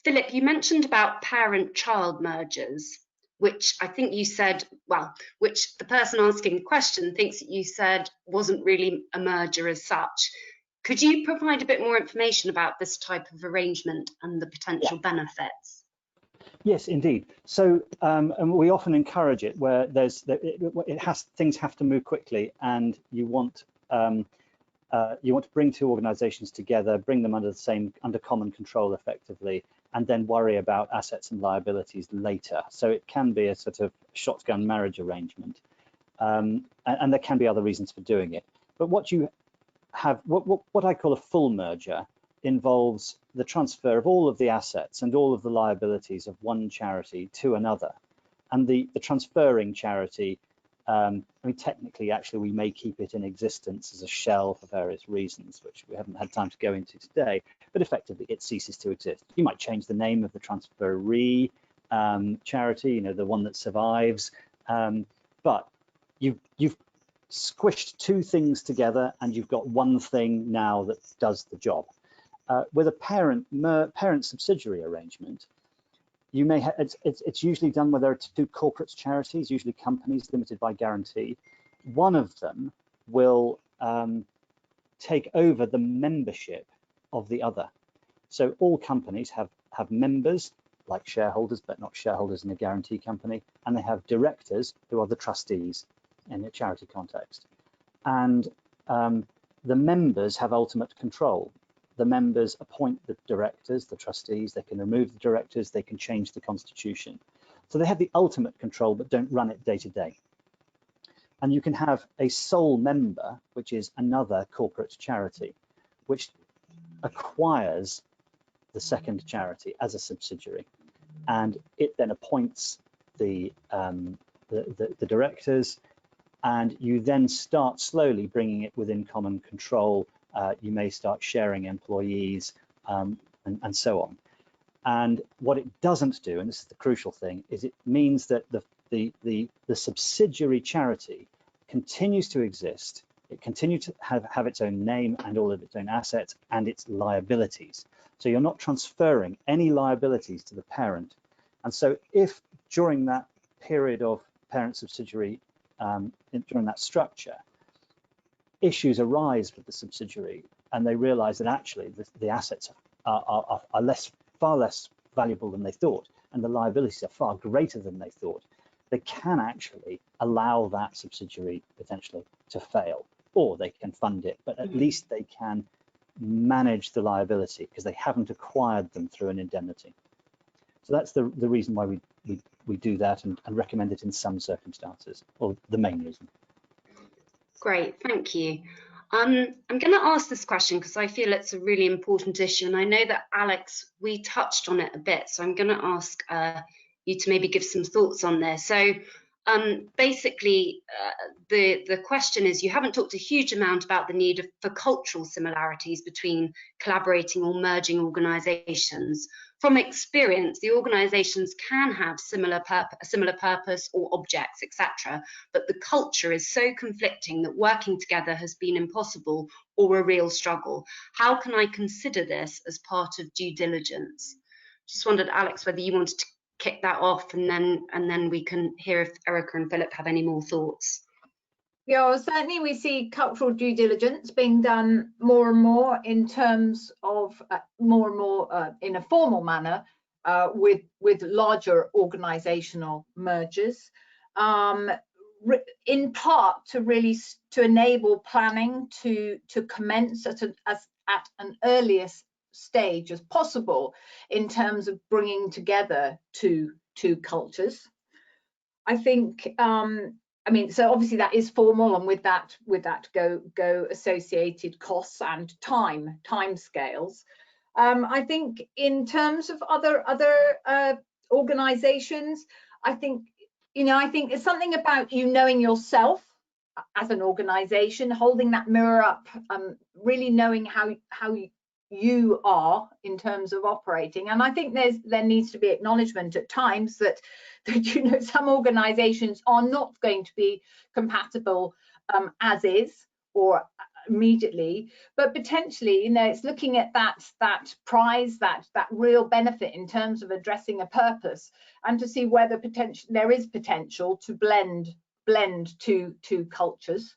Philip, you mentioned about parent-child mergers, which I think you said, well, which the person asking the question thinks that you said wasn't really a merger as such. Could you provide a bit more information about this type of arrangement and the potential benefits? Yes, indeed. So, and we often encourage it where things have to move quickly, and you want to bring two organisations together, bring them under common control effectively, and then worry about assets and liabilities later. So it can be a sort of shotgun marriage arrangement, and there can be other reasons for doing it. But what you have, what I call a full merger, involves the transfer of all of the assets and all of the liabilities of one charity to another. And the transferring charity, I mean, technically, actually, we may keep it in existence as a shell for various reasons, which we haven't had time to go into today, but effectively it ceases to exist. You might change the name of the transferee charity, the one that survives, but you've squished two things together and you've got one thing now that does the job. With a parent subsidiary arrangement, you may have, it's usually done where there are two corporate charities, usually companies limited by guarantee. One of them will take over the membership of the other. So all companies have members, like shareholders, but not shareholders in a guarantee company, and they have directors who are the trustees in a charity context. And the members have ultimate control. The members appoint the directors, the trustees, they can remove the directors, they can change the constitution. So they have the ultimate control, but don't run it day to day. And you can have a sole member, which is another corporate charity, which acquires the second charity as a subsidiary. And it then appoints the directors, and you then start slowly bringing it within common control. You may start sharing employees and so on. And what it doesn't do, and this is the crucial thing, is it means that the subsidiary charity continues to exist. It continues to have its own name and all of its own assets and its liabilities. So you're not transferring any liabilities to the parent. And so if during that period of parent subsidiary, during that structure, issues arise with the subsidiary and they realize that actually the assets are far less valuable than they thought and the liabilities are far greater than they thought, they can actually allow that subsidiary potentially to fail, or they can fund it, but at least they can manage the liability because they haven't acquired them through an indemnity. So that's the reason why we do that and recommend it in some circumstances, or the main reason. Great, thank you. I'm going to ask this question because I feel it's a really important issue, and I know that Alex, we touched on it a bit, so I'm going to ask you to maybe give some thoughts on this. So basically, the question is, you haven't talked a huge amount about the need for cultural similarities between collaborating or merging organisations. From experience, the organisations can have similar purpose or objects, etc. But the culture is so conflicting that working together has been impossible or a real struggle. How can I consider this as part of due diligence? Just wondered, Alex, whether you wanted to kick that off, and then we can hear if Erica and Philip have any more thoughts. Yeah, well, certainly we see cultural due diligence being done more and more in terms of more and more in a formal manner with larger organizational mergers, in part to enable planning to commence at an earliest stage as possible in terms of bringing together two cultures. I think, I mean, so obviously that is formal, and with that go associated costs and time scales. I think in terms of other organisations, I think, you know, I think it's something about you knowing yourself as an organisation, holding that mirror up, really knowing how you are in terms of operating. And I think there needs to be acknowledgement at times that you know, some organisations are not going to be compatible as is or immediately, but potentially, you know, it's looking at that prize, that real benefit in terms of addressing a purpose, and to see whether there is potential to blend two cultures.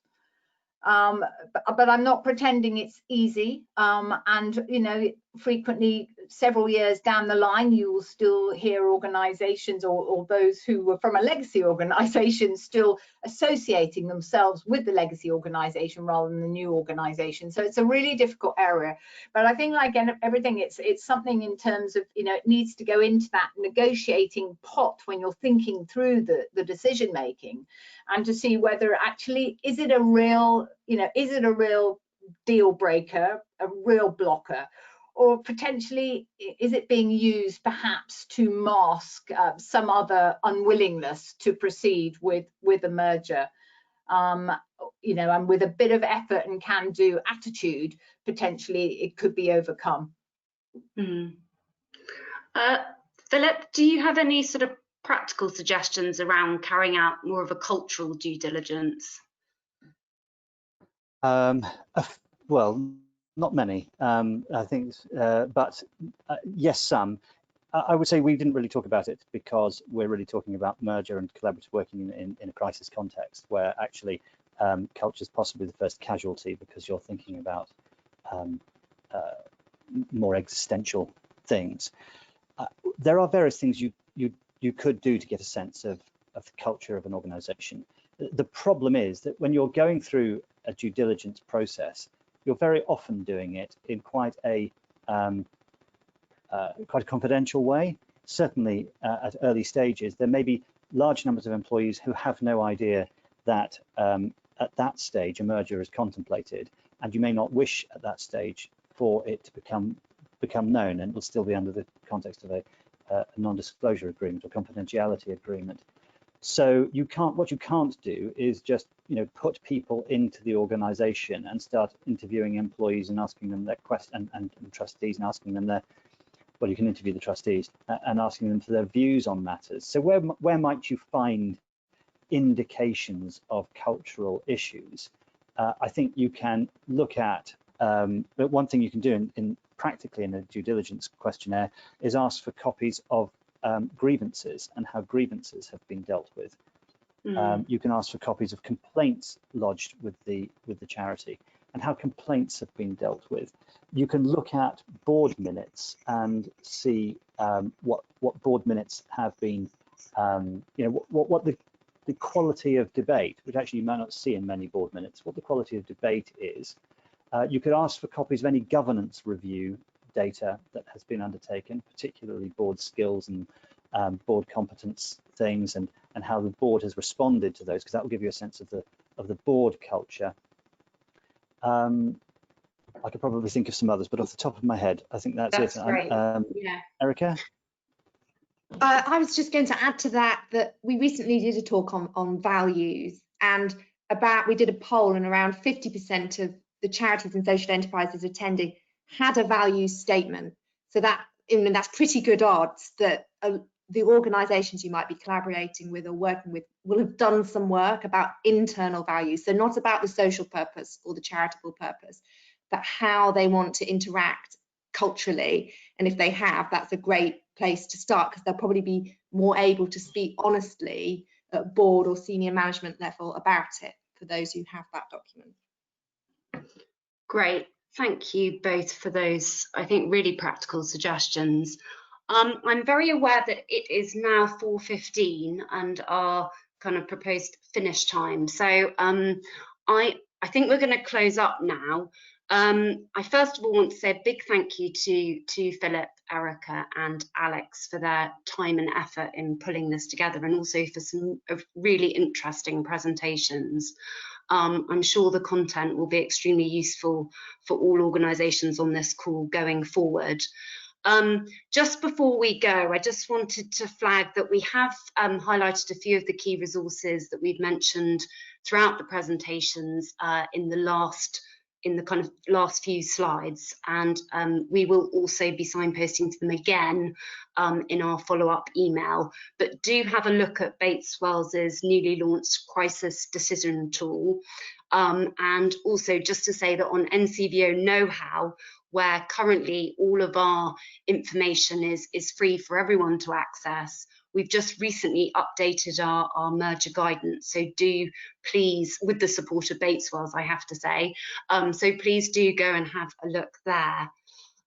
But I'm not pretending it's easy, and you know, frequently several years down the line you will still hear organisations or those who were from a legacy organisation still associating themselves with the legacy organisation rather than the new organisation. So it's a really difficult area, but I think, like everything, it's something in terms of, you know, it needs to go into that negotiating pot when you're thinking through the decision making, and to see whether actually is it a real, you know, is it a real deal breaker, a real blocker, or potentially is it being used perhaps to mask some other unwillingness to proceed with a merger, you know, and with a bit of effort and can-do attitude, potentially it could be overcome. Philip, do you have any sort of practical suggestions around carrying out more of a cultural due diligence? Well, not many, I think, but yes, some. I would say we didn't really talk about it because we're really talking about merger and collaborative working in a crisis context, where actually culture is possibly the first casualty, because you're thinking about more existential things. There are various things you could do to get a sense of the culture of an organization. The problem is that when you're going through a due diligence process, you're very often doing it in quite a confidential way. Certainly at early stages, there may be large numbers of employees who have no idea that at that stage a merger is contemplated, and you may not wish at that stage for it to become known, and it will still be under the context of a non-disclosure agreement or confidentiality agreement. So what you can't do is just, you know, put people into the organization and start interviewing employees and asking them their questions, and trustees, and asking them their, well, you can interview the trustees and asking them for their views on matters. So where might you find indications of cultural issues? I think you can look at, but one thing you can do practically in a due diligence questionnaire is ask for copies of grievances and how grievances have been dealt with. You can ask for copies of complaints lodged with the charity and how complaints have been dealt with. You can look at board minutes and see what board minutes have been, you know, what the quality of debate, which actually you might not see in many board minutes, what the quality of debate is. You could ask for copies of any governance review data that has been undertaken, particularly board skills and board competence things, and how the board has responded to those, because that will give you a sense of the board culture. I could probably think of some others, but off the top of my head, I think that's it. Great. Yeah. Erica? I was just going to add to that we recently did a talk on values, and we did a poll, and around 50% of the charities and social enterprises attending had a values statement. So that's pretty good odds that the organisations you might be collaborating with or working with will have done some work about internal values. So not about the social purpose or the charitable purpose, but how they want to interact culturally. And if they have, that's a great place to start, because they'll probably be more able to speak honestly at board or senior management level about it for those who have that document. Great, thank you both for those, I think, really practical suggestions. I'm very aware that it is now 4:15 and our kind of proposed finish time. So I think we're going to close up now. I first of all want to say a big thank you to Philip Erica and Alex for their time and effort in pulling this together, and also for some really interesting presentations. I'm sure the content will be extremely useful for all organisations on this call going forward. Just before we go, I just wanted to flag that we have highlighted a few of the key resources that we've mentioned throughout the presentations in the kind of last few slides, and we will also be signposting to them again in our follow-up email. But do have a look at Bates Wells's newly launched crisis decision tool, and also just to say that on NCVO Know-How, where currently all of our information is free for everyone to access, we've just recently updated our merger guidance. So do please, with the support of Bates Wells, I have to say, so please do go and have a look there.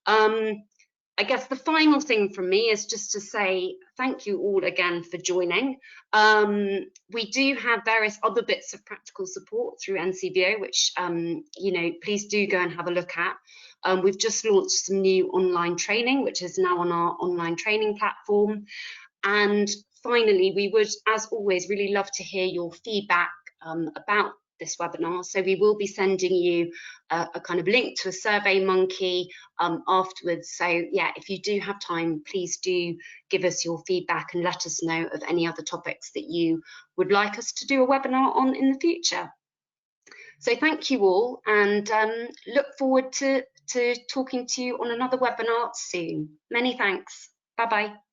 I guess the final thing from me is just to say thank you all again for joining. We do have various other bits of practical support through NCVO, which you know, please do go and have a look at. We've just launched some new online training, which is now on our online training platform. And finally, we would, as always, really love to hear your feedback about this webinar. So we will be sending you a kind of link to a Survey Monkey afterwards. So yeah, if you do have time, please do give us your feedback and let us know of any other topics that you would like us to do a webinar on in the future. So thank you all, and look forward to talking to you on another webinar soon. Many thanks. Bye-bye.